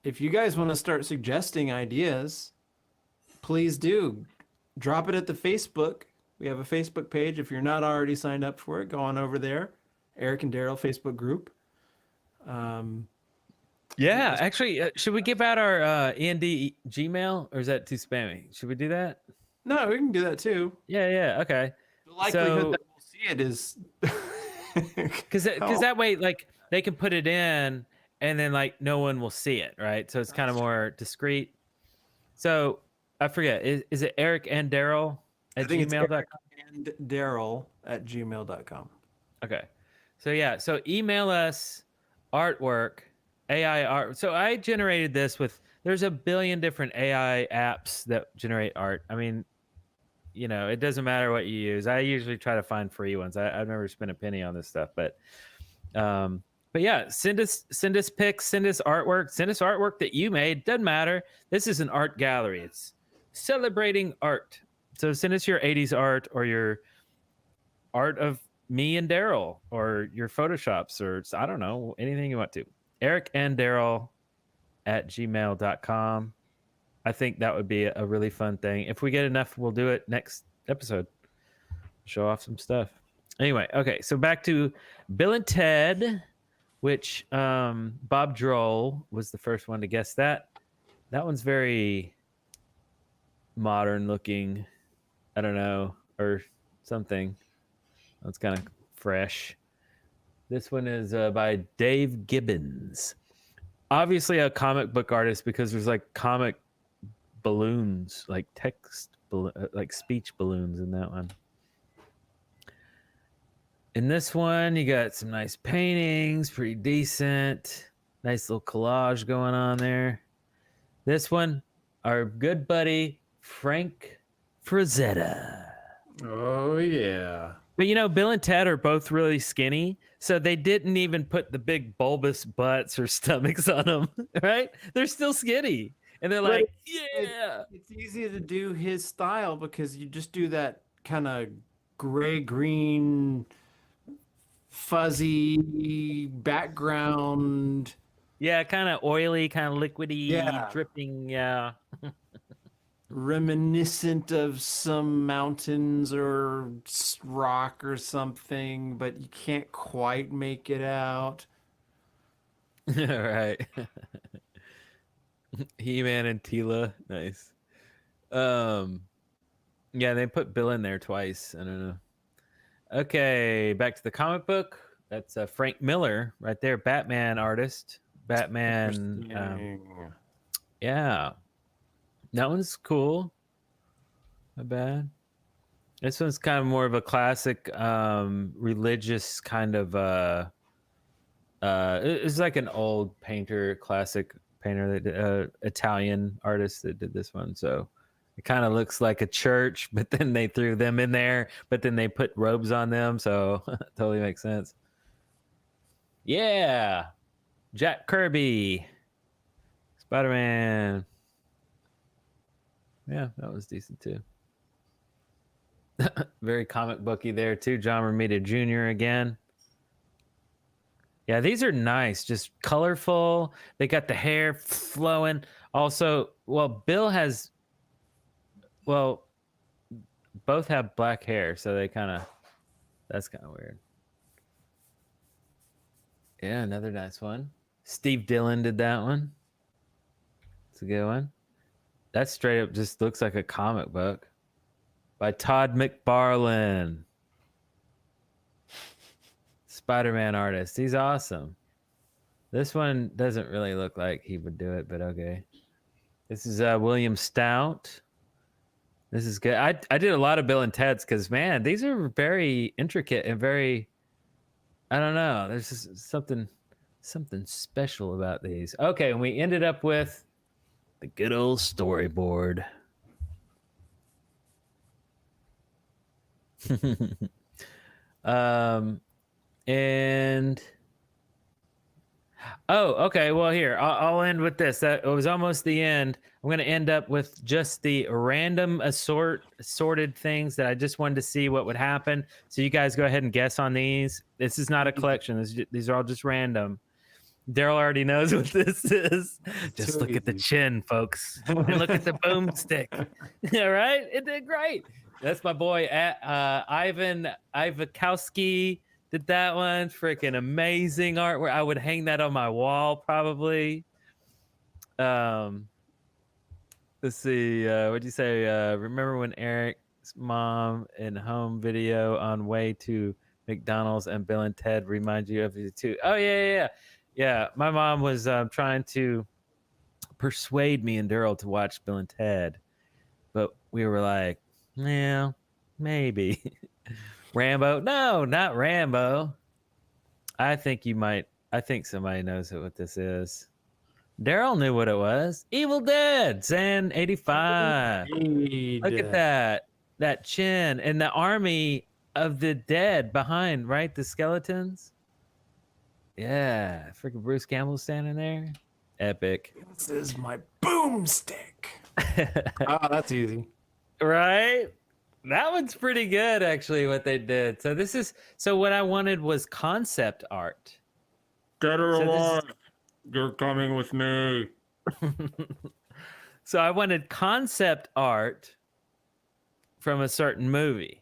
if you guys want to start suggesting ideas, please do. Drop it at the Facebook. We have a Facebook page. If you're not already signed up for it, go on over there. Eric and Darrell Facebook group.
Yeah, actually, should we give out our END Gmail, or is that too spammy? Should we do that?
No, we can do that too.
Yeah, okay.
The likelihood that we'll see it is
because that way, like, they can put it in, and then like no one will see it, right? So it's kind of more discreet. So I forget, is it Eric and Darrell at gmail.com?
And Darrell at gmail.com.
Okay, so yeah, so email us artwork. AI art. So I generated this there's a billion different AI apps that generate art. I mean, it doesn't matter what you use. I usually try to find free ones. I've never spent a penny on this stuff, but yeah, send us pics, send us artwork that you made. Doesn't matter. This is an art gallery. It's celebrating art. So send us your 80s art or your art of me and Darrell or your Photoshops or I don't know, anything you want to. Eric and Darrell at gmail.com. I think that would be a really fun thing. If we get enough, we'll do it next episode. Show off some stuff. Anyway, okay, so back to Bill and Ted, which Bob Droll was the first one to guess that. That one's very modern looking. I don't know, or something. That's kind of fresh. This one is by Dave Gibbons. Obviously a comic book artist because there's like comic balloons, like like speech balloons in that one. In this one, you got some nice paintings, pretty decent. Nice little collage going on there. This one, our good buddy, Frank Frazetta.
Oh, yeah.
But Bill and Ted are both really skinny, so they didn't even put the big bulbous butts or stomachs on them, right? They're still skinny. And they're like, yeah.
It's easy to do his style because you just do that kind of gray-green, fuzzy background.
Yeah, kind of oily, kind of liquidy, dripping, yeah.
Reminiscent of some mountains or rock or something, but you can't quite make it out.
All right. He-Man and Tila, nice. Yeah, they put Bill in there twice. I don't know. Okay, back to the comic book. That's Frank Miller right there, Batman artist. Batman. Yeah, that one's cool. Not bad. This one's kind of more of a classic, religious kind of. It's like an old painter, classic painter, that Italian artist that did this one. So it kind of looks like a church, but then they threw them in there, but then they put robes on them, so totally makes sense. Yeah, Jack Kirby, Spider-Man. Yeah, that was decent too. Very comic booky there too. John Romita Jr. again. Yeah, these are nice, just colorful. They got the hair flowing. Also, well, Bill has, well, both have black hair, so they kind of, that's kind of weird. Yeah, another nice one. Steve Dillon did that one. It's a good one. That straight up just looks like a comic book by Todd McFarlane. Spider-Man artist. He's awesome. This one doesn't really look like he would do it, but okay. This is William Stout. This is good. I did a lot of Bill and Ted's because, man, these are very intricate and very, I don't know. There's just something special about these. Okay, and we ended up with the good old storyboard. And oh, okay. Well, here I'll end with this. That it was almost the end. I'm going to end up with just the random assorted things that I just wanted to see what would happen. So you guys go ahead and guess on these. This is not a collection. These are all just random. Darrell already knows what this is. Just look at the chin, folks, and look at the boomstick. All right, it did great. That's my boy Ivan Ivakowski. Did that one. Freaking amazing artwork. I would hang that on my wall probably. Let's see. What'd you say? Remember when Eric's mom in home video on way to McDonald's and Bill and Ted remind you of you too? Oh, yeah. Yeah, my mom was trying to persuade me and Darrell to watch Bill and Ted. But we were like, yeah, maybe. Rambo? No, not Rambo. I think somebody knows what this is. Darrell knew what it was. Evil Dead, Zan 85. Look at that chin and the army of the dead behind, right? The skeletons. Yeah, freaking Bruce Campbell standing there. Epic.
This is my boomstick. Oh, that's easy.
Right? That one's pretty good, actually, what they did. So what I wanted was concept art.
Dead or alive, you're coming with me.
So I wanted concept art from a certain movie.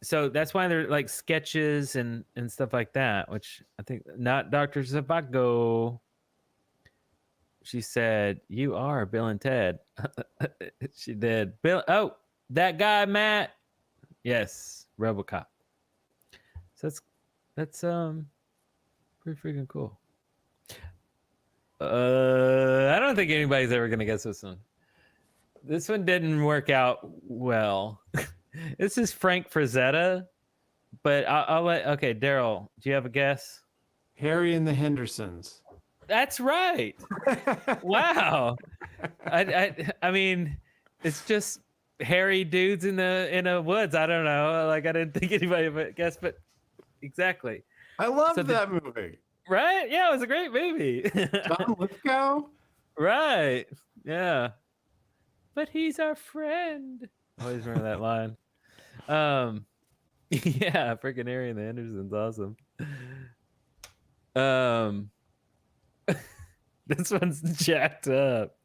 So that's why they're like sketches and stuff like that, which I think not Dr. Zavago. She said, "You are Bill and Ted." She did. Bill. Oh, that guy, Matt. Yes, RoboCop. So that's pretty freaking cool. I don't think anybody's ever gonna guess this one. This one didn't work out well. This is Frank Frazetta, but I'll let. Okay, Darrell, do you have a guess?
Harry and the Hendersons.
That's right. Wow. I mean, it's just hairy dudes in the woods. I don't know. Like I didn't think anybody would guess, but exactly.
I love that movie.
Right? Yeah, it was a great movie.
John Lithgow?
Right. Yeah. But he's our friend. Always remember that line. Yeah, freaking Harry and the Hendersons, awesome. This one's jacked up.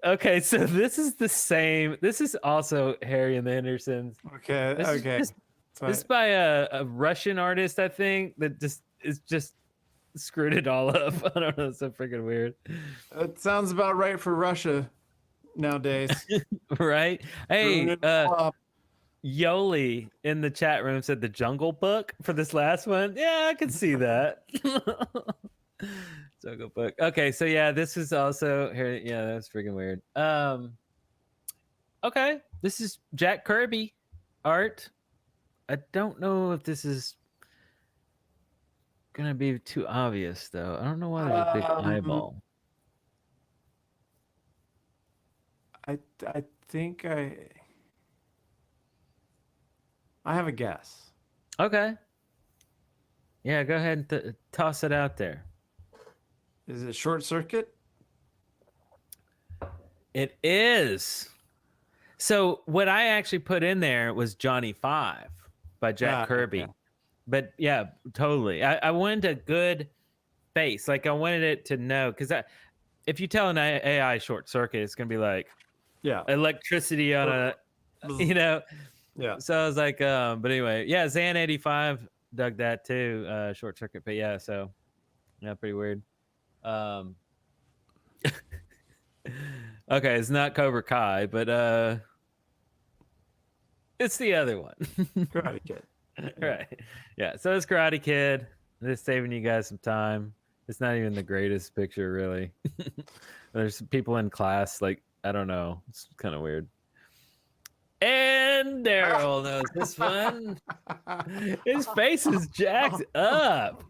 Okay, so this is the same. This is also Harry and the Hendersons.
Okay,
This is by a Russian artist, I think, that just screwed it all up. I don't know, it's so freaking weird.
It sounds about right for Russia. nowadays.
Right? Hey, Yoli in the chat room said the Jungle Book for this last one. Yeah, I can see that. Jungle Book. Okay, so yeah, this is also here. Yeah, that's freaking weird. Okay, this is Jack Kirby art. I don't know if this is gonna be too obvious though. I don't know why there's a big eyeball.
I think I have a guess.
Okay. Yeah, go ahead and toss it out there.
Is it Short Circuit?
It is. So what I actually put in there was Johnny 5 by Jack Kirby.
Okay.
But yeah, totally. I wanted a good face. Like I wanted it to know, because if you tell an AI Short Circuit, it's gonna be like,
yeah,
electricity on a, you know.
Yeah.
So I was like, but anyway, yeah, Zan85 dug that too, Short Circuit. But yeah, so yeah, pretty weird. Okay, it's not Cobra Kai, but it's the other one.
Karate Kid.
Right. Yeah, so it's Karate Kid. Just saving you guys some time. It's not even the greatest picture, really. There's people in class, like, I don't know. It's kind of weird. And Darrell knows this one. His face is jacked up.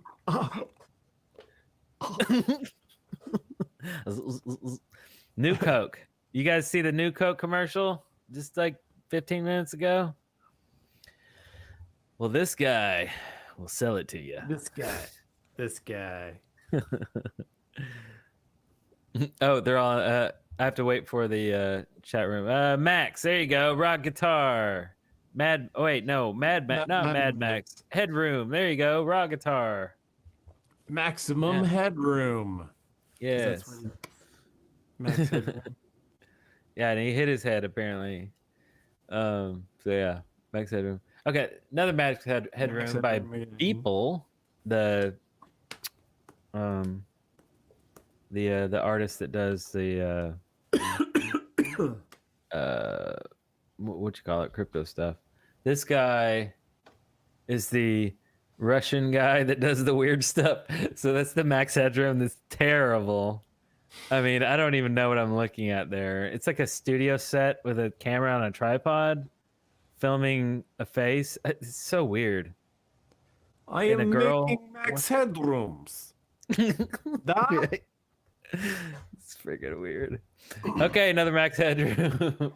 New Coke. You guys see the New Coke commercial just like 15 minutes ago? Well, this guy will sell it to you.
This guy.
Oh, they're all. I have to wait for the chat room. Max, there you go. Rock guitar. Mad. Oh wait, no. Mad Max. Headroom. There you go. Rock guitar.
Maximum Headroom.
Yes.
Max Headroom.
Yeah, and he hit his head apparently. So yeah, Max Headroom. Okay, another Max Headroom by Beeple, the artist that does the what you call it, crypto stuff. This guy is the Russian guy that does the weird stuff. So that's the Max Headroom. That's terrible. I mean, I don't even know what I'm looking at there. It's like a studio set with a camera on a tripod, filming a face. It's so weird.
I am making Max Headrooms. That?
It's freaking weird. Okay, another Max Headroom.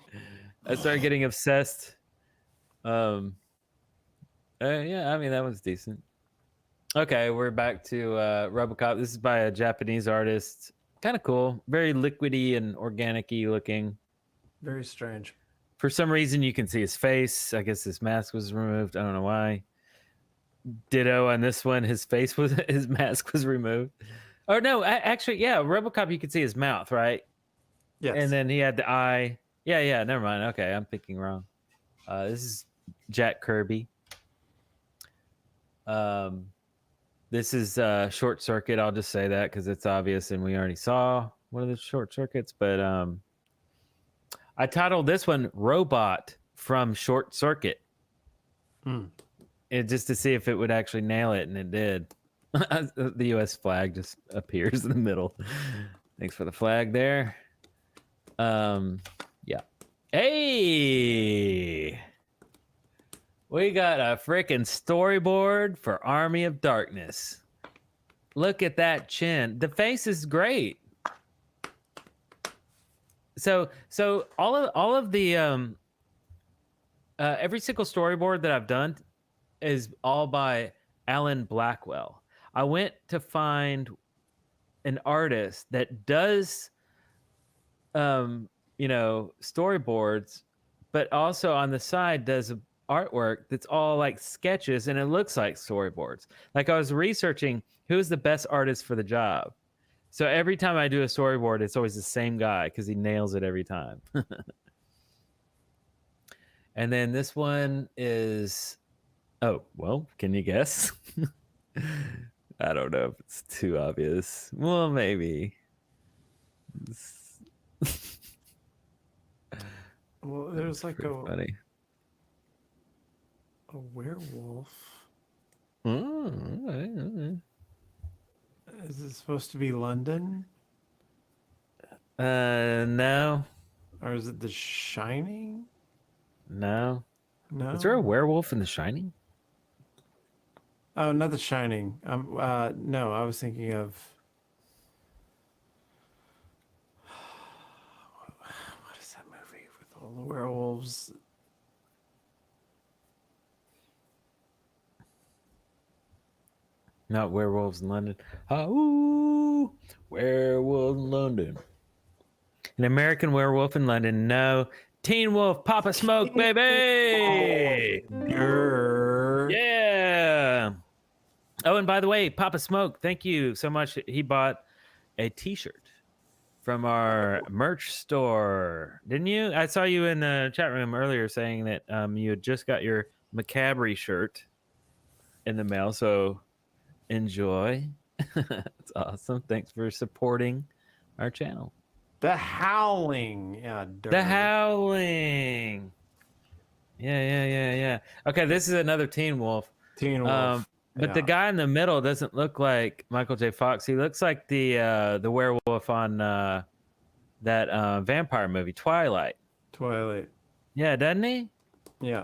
I started getting obsessed. Yeah, I mean, that was decent. Okay, we're back to Robocop. This is by a Japanese artist. Kind of cool. Very liquidy and organic-y looking.
Very strange.
For some reason, you can see his face. I guess his mask was removed. I don't know why. Ditto on this one. His mask was removed. Oh, no, actually, yeah, Robocop, you can see his mouth, right?
Yes.
And then he had the eye. Yeah, never mind. Okay, I'm thinking wrong. This is Jack Kirby. This is Short Circuit. I'll just say that because it's obvious and we already saw one of the Short Circuits. But I titled this one Robot from Short Circuit. Just to see if it would actually nail it, and it did. The U.S. flag just appears in the middle. Thanks for the flag there. Yeah. Hey! We got a freaking storyboard for Army of Darkness. Look at that chin. The face is great. So all of the every single storyboard that I've done is all by Alan Blackwell. I went to find an artist that does storyboards, but also on the side does artwork that's all like sketches and it looks like storyboards. Like I was researching who's the best artist for the job. So every time I do a storyboard, it's always the same guy because he nails it every time. And then this one is, oh, well, can you guess? I don't know if it's too obvious. Well, maybe.
Well, there's like
funny.
a werewolf.
Oh,
Is it supposed to be London?
No.
Or is it The Shining?
No.
No.
Is there a werewolf in The Shining?
Oh, not The Shining. No, I was thinking of. What is that movie with all the werewolves?
Not Werewolves in London. Oh, Werewolf in London. An American Werewolf in London. No. Teen Wolf, Papa Smoke, baby. Yeah. Oh, and by the way, Papa Smoke, thank you so much. He bought a T-shirt from our merch store, didn't you? I saw you in the chat room earlier saying that you had just got your Macabre shirt in the mail. So enjoy. It's awesome. Thanks for supporting our channel.
The Howling. Yeah,
The Howling. Yeah. Okay, this is another Teen Wolf.
Teen Wolf.
But the guy in the middle doesn't look like Michael J. Fox. He looks like the werewolf on that vampire movie, Twilight. Yeah, doesn't he?
Yeah.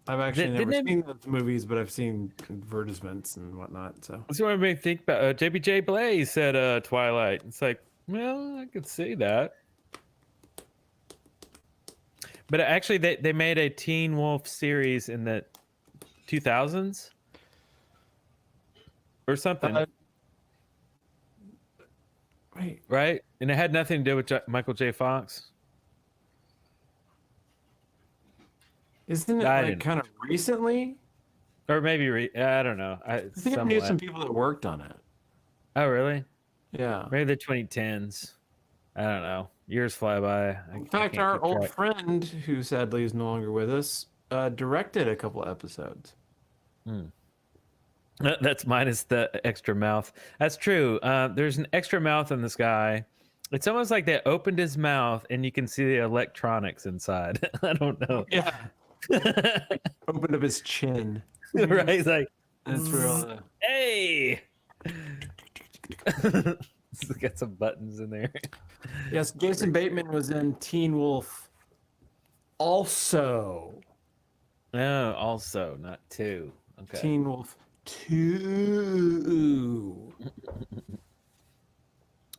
I've actually never seen those movies, but I've seen advertisements and whatnot. So
that's what made me think about. JBJ Blaze said Twilight. It's like, well, I could see that. But actually, they made a Teen Wolf series in the 2000s or something. Right? And it had nothing to do with Michael J. Fox.
Isn't it like kind of recently?
Or maybe, I don't know. I
think I knew some people that worked on it.
Oh, really?
Yeah.
Maybe the 2010s. I don't know. Years fly by.
In fact, our old friend, who sadly is no longer with us, directed a couple of episodes.
That's minus the extra mouth. That's true. There's an extra mouth in this guy. It's almost like they opened his mouth and you can see the electronics inside. I don't know.
Yeah. Opened up his chin.
Right? He's like,
that's real.
Hey! It's got some buttons in there.
Yes, Jason Bateman was in Teen Wolf also.
No, also, not two. Okay.
Teen Wolf 2.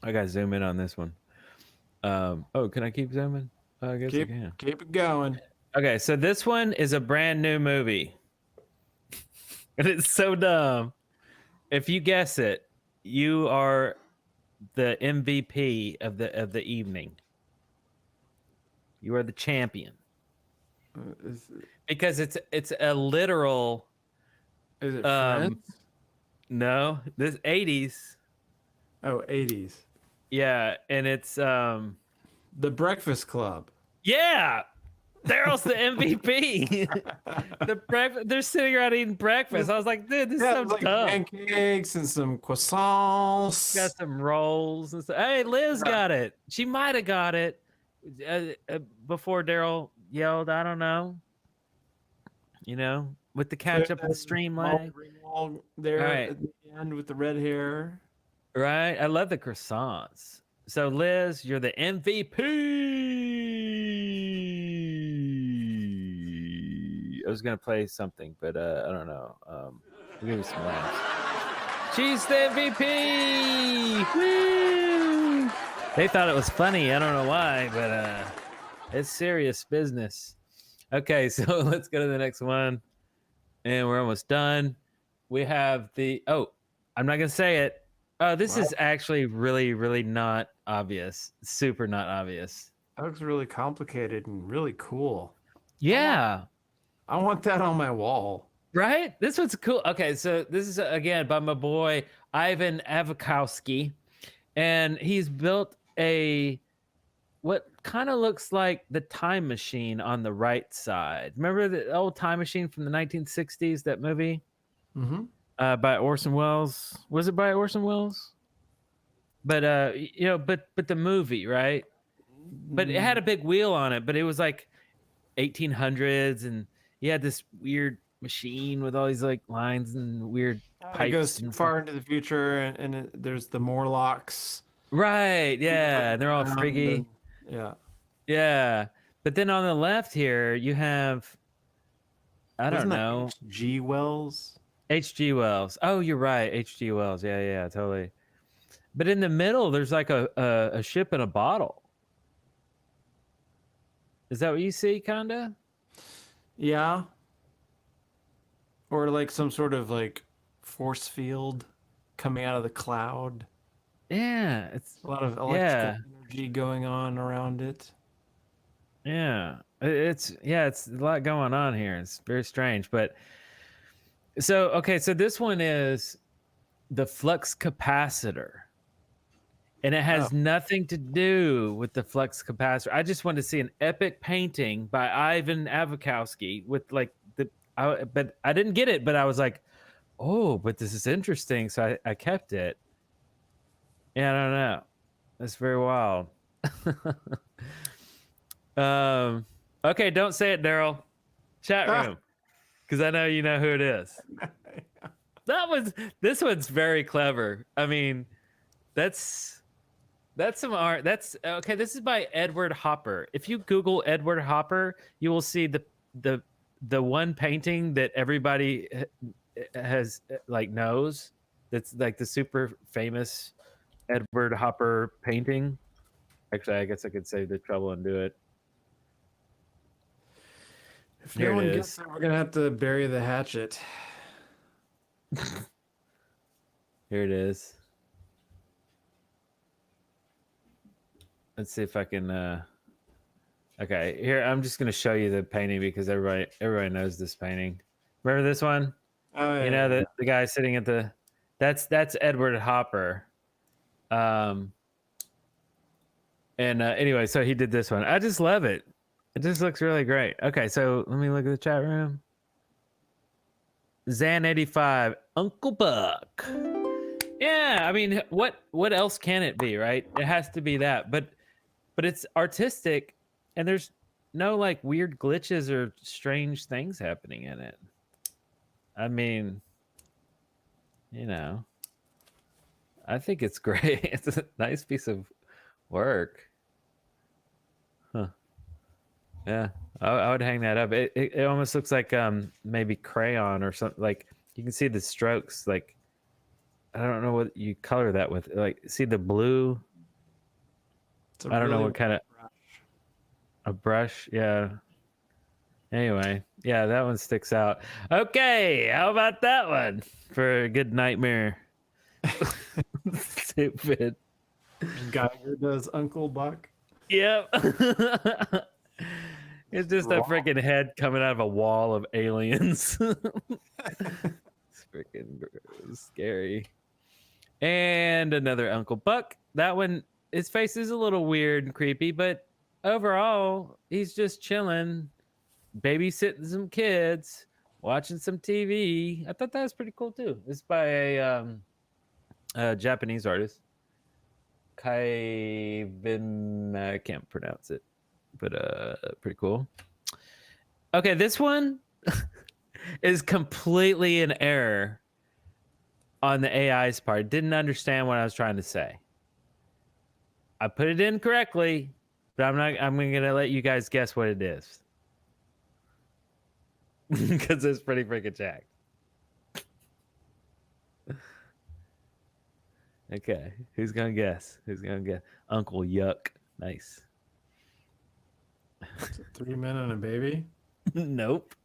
I gotta zoom in on this one. Oh, can I keep zooming? I guess I can.
Keep it going.
Okay, so this one is a brand new movie. And it's so dumb. If you guess it, you are the MVP of the evening. You are the champion. Because it's a literal.
Is it Friends?
No, this 80s.
Oh, 80s.
Yeah, and it's
The Breakfast Club.
Yeah. Darrell's the MVP. They're sitting around eating breakfast. I was like, dude, this is so
like
dumb.
Pancakes and some croissants.
Got some rolls and stuff. Hey, Liz got it. She might have got it before Darrell yelled. I don't know. You know, with the catch up of the stream lag.
There
right.
at the end with the red hair.
Right. I love the croissants. So, Liz, you're the MVP. I was going to play something, but I don't know. I'll give you some laughs. She's the MVP. Woo! They thought it was funny. I don't know why, but it's serious business. Okay, so let's go to the next one. And we're almost done. We have the... Oh, I'm not going to say it. Oh, this is actually really, really not obvious. Super not obvious.
That looks really complicated and really cool.
Yeah.
I want that on my wall.
Right? This one's cool. Okay, so this is, again, by my boy, Ivan Avakowski. And he's built what kind of looks like the Time Machine on the right side. Remember the old Time Machine from the 1960s, that movie?
Mm-hmm.
By Orson Welles. Was it by Orson Welles? But but the movie, right? but it had a big wheel on it, but it was like 1800s, and you had this weird machine with all these like lines and weird pipes.
It goes
and
far into the future, and there's the Morlocks.
Right, yeah, and they're all friggy.
Yeah.
Yeah. But then on the left here, you have, I don't know.
H.G. Wells?
H.G. Wells. Oh, you're right. H.G. Wells. Yeah, totally. But in the middle, there's like a ship in a bottle. Is that what you see, kinda?
Yeah. Or like some sort of like force field coming out of the cloud.
Yeah, it's
a lot of electrical energy going on around it.
Yeah, it's a lot going on here. It's very strange, but so this one is the flux capacitor, and it has nothing to do with the flux capacitor. I just wanted to see an epic painting by Ivan Avakowski with like but I didn't get it, but I was like, oh, but this is interesting, so I kept it. Yeah, I don't know. That's very wild. Okay, don't say it, Darrell. Chat room, because I know you know who it is. This one's very clever. I mean, that's some art. That's okay. This is by Edward Hopper. If you Google Edward Hopper, you will see the one painting that everybody has like knows. That's like the super famous Edward Hopper painting. Actually, I guess I could save the trouble and do it.
If no one gets it, we're gonna have to bury the hatchet.
Here it is. Let's see if I can. Okay, here I'm just gonna show you the painting because everybody knows this painting. Remember this one?
Oh yeah.
You know the guy sitting at the. That's Edward Hopper. Anyway, so he did this one. I just love it. It just looks really great. Okay, so let me look at the chat room. Zan85, Uncle Buck. Yeah, I mean, what else can it be, right? It has to be that, but it's artistic, and there's no like weird glitches or strange things happening in it. I mean, you know, I think it's great. It's a nice piece of work. Huh. Yeah, I would hang that up. It almost looks like maybe crayon or something. Like you can see the strokes. Like I don't know what you color that with. Like see the blue. I don't know what kind of a brush. Yeah. Anyway, yeah, that one sticks out. Okay, how about that one for a good nightmare? Stupid.
Geiger does Uncle Buck.
Yep. It's just a freaking head coming out of a wall of aliens. It's freaking scary. And another Uncle Buck. That one, his face is a little weird and creepy, but overall, he's just chilling, babysitting some kids, watching some TV. I thought that was pretty cool too. It's by a Japanese artist. Kaivin, I can't pronounce it, but pretty cool. Okay, this one is completely in error on the AI's part. Didn't understand what I was trying to say. I put it in correctly, but I'm gonna let you guys guess what it is. Because it's pretty freaking jacked. Okay, who's gonna guess? Who's gonna guess? Uncle Yuck. Nice.
3 men and a baby?
Nope.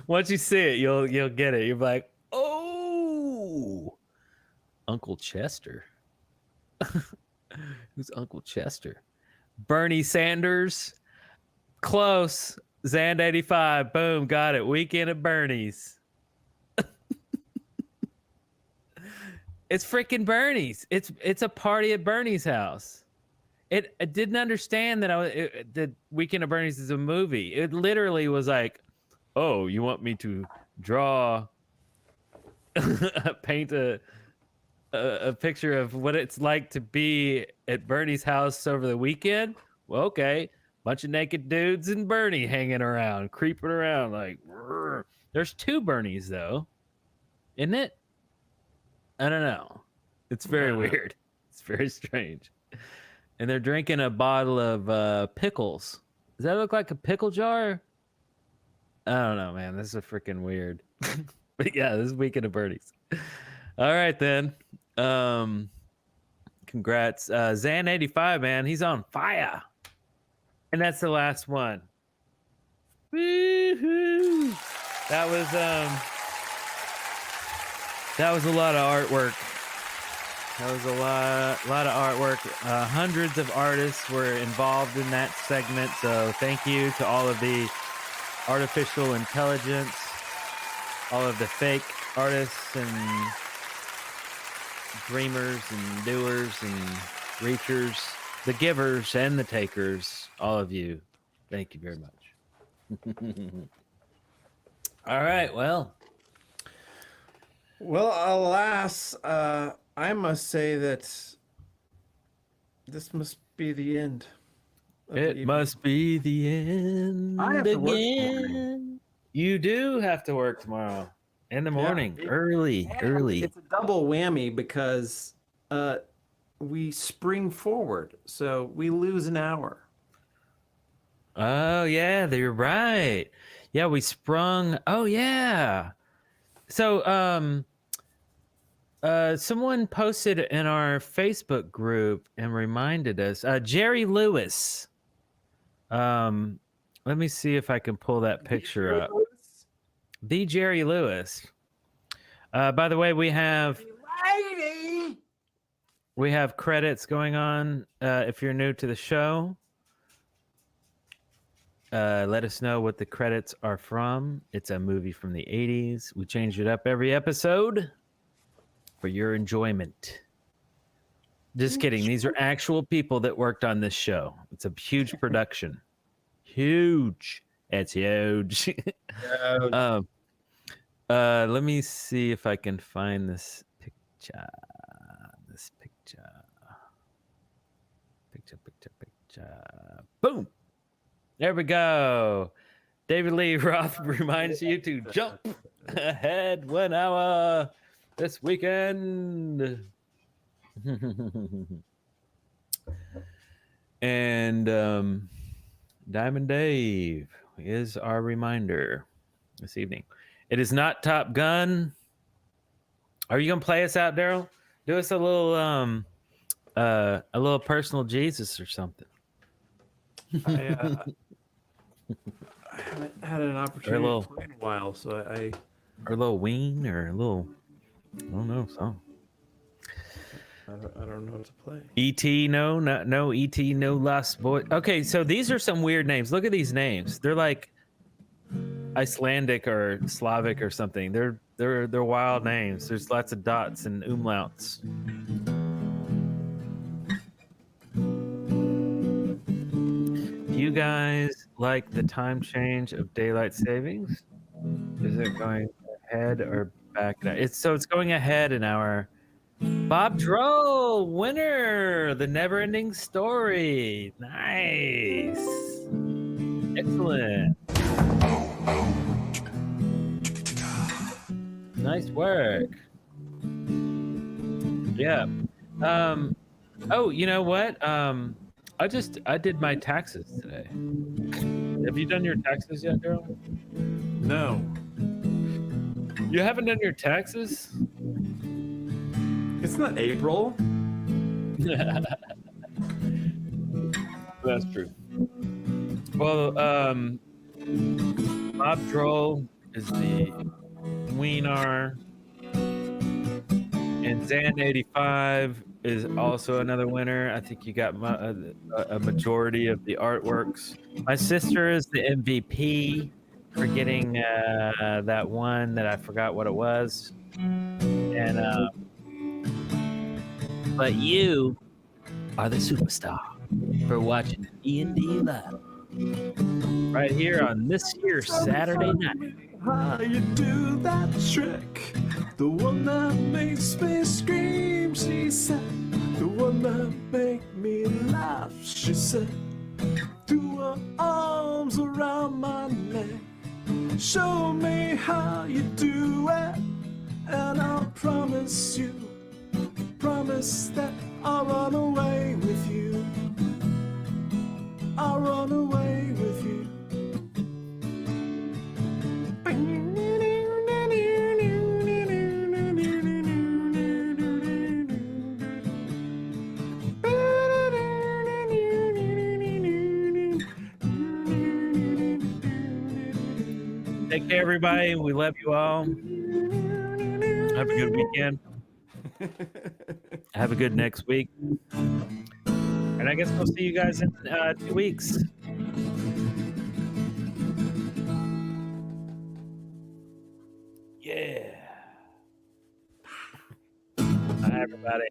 Once you see it, you'll get it. You're like, oh, Uncle Chester. Who's Uncle Chester? Bernie Sanders. Close. Zand 85. Boom, got it. Weekend at Bernie's. It's freaking Bernie's. It's a party at Bernie's house. I didn't understand that that Weekend at Bernie's is a movie. It literally was like, oh, you want me to draw, paint a picture of what it's like to be at Bernie's house over the weekend? Well, okay. Bunch of naked dudes and Bernie hanging around, creeping around like. Rrr. There's 2 Bernies though, isn't it? I don't know. It's very weird. It's very strange. And they're drinking a bottle of pickles. Does that look like a pickle jar? I don't know, man. This is freaking weird. But yeah, this is Weekend of Birdies. All right, then. Congrats. Zan85, man. He's on fire. And that's the last one. Woo-hoo. That was a lot of artwork. That was a lot of artwork. Hundreds of artists were involved in that segment. So thank you to all of the artificial intelligence, all of the fake artists and dreamers and doers and reachers, the givers and the takers, all of you. Thank you very much. All right, well,
alas, I must say that this must be the end.
It must be the end.
I have to work
again. You do have to work tomorrow in the morning, early.
It's a double whammy because we spring forward, so we lose an hour.
Oh yeah, you're right. Yeah, we sprung. Oh yeah. So someone posted in our Facebook group and reminded us. Jerry Lewis. Let me see if I can pull that picture up. The Jerry Lewis. By the way, we have credits going on. If you're new to the show, let us know what the credits are from. It's a movie from the 80s. We change it up every episode for your enjoyment. Just kidding. These are actual people that worked on this show. It's a huge production. Huge. It's huge. Let me see if I can find this picture. Picture. Boom. There we go. David Lee Roth reminds you to jump ahead 1 hour this weekend. And Diamond Dave is our reminder this evening. It is not Top Gun. Are you gonna play us out, Darrell? Do us a little personal Jesus or something.
I haven't had an opportunity to play in a while, so
or a little Ween or a little, I don't know, song.
I don't know what to play.
E.T. No E.T. No Lost Boy. Okay, so these are some weird names. Look at these names. They're like Icelandic or Slavic or something. They're wild names. There's lots of dots and umlauts. Do you guys like the time change of daylight savings? Is it going ahead or back? It's going ahead an hour. Bob Droll, winner, The Never-Ending Story. Nice. Excellent. Nice work. Yeah. Oh, you know what? I did my taxes today. Have you done your taxes yet, Darrell?
No.
You haven't done your taxes?
It's not April.
That's true. Well, Bob Droll is the Wiener, and Zan85 is also another winner. I think you got a majority of the artworks. My sister is the MVP for getting that one that I forgot what it was, and but you are the superstar for watching E&D Live right here on this here Saturday night.
How you do that trick? The one that makes me scream, she said. The one that make me laugh, she said. Threw her arms around my neck. Show me how you do it, and I'll promise you, promise that I'll run away with you. I'll run away with you.
Take care, everybody. We love you all. Have a good weekend. Have a good next week. And I guess we'll see you guys in 2 weeks. Yeah. Bye, everybody.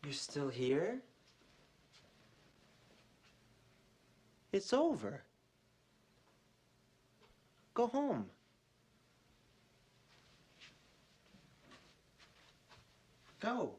You're still here? It's over. Go home. Go.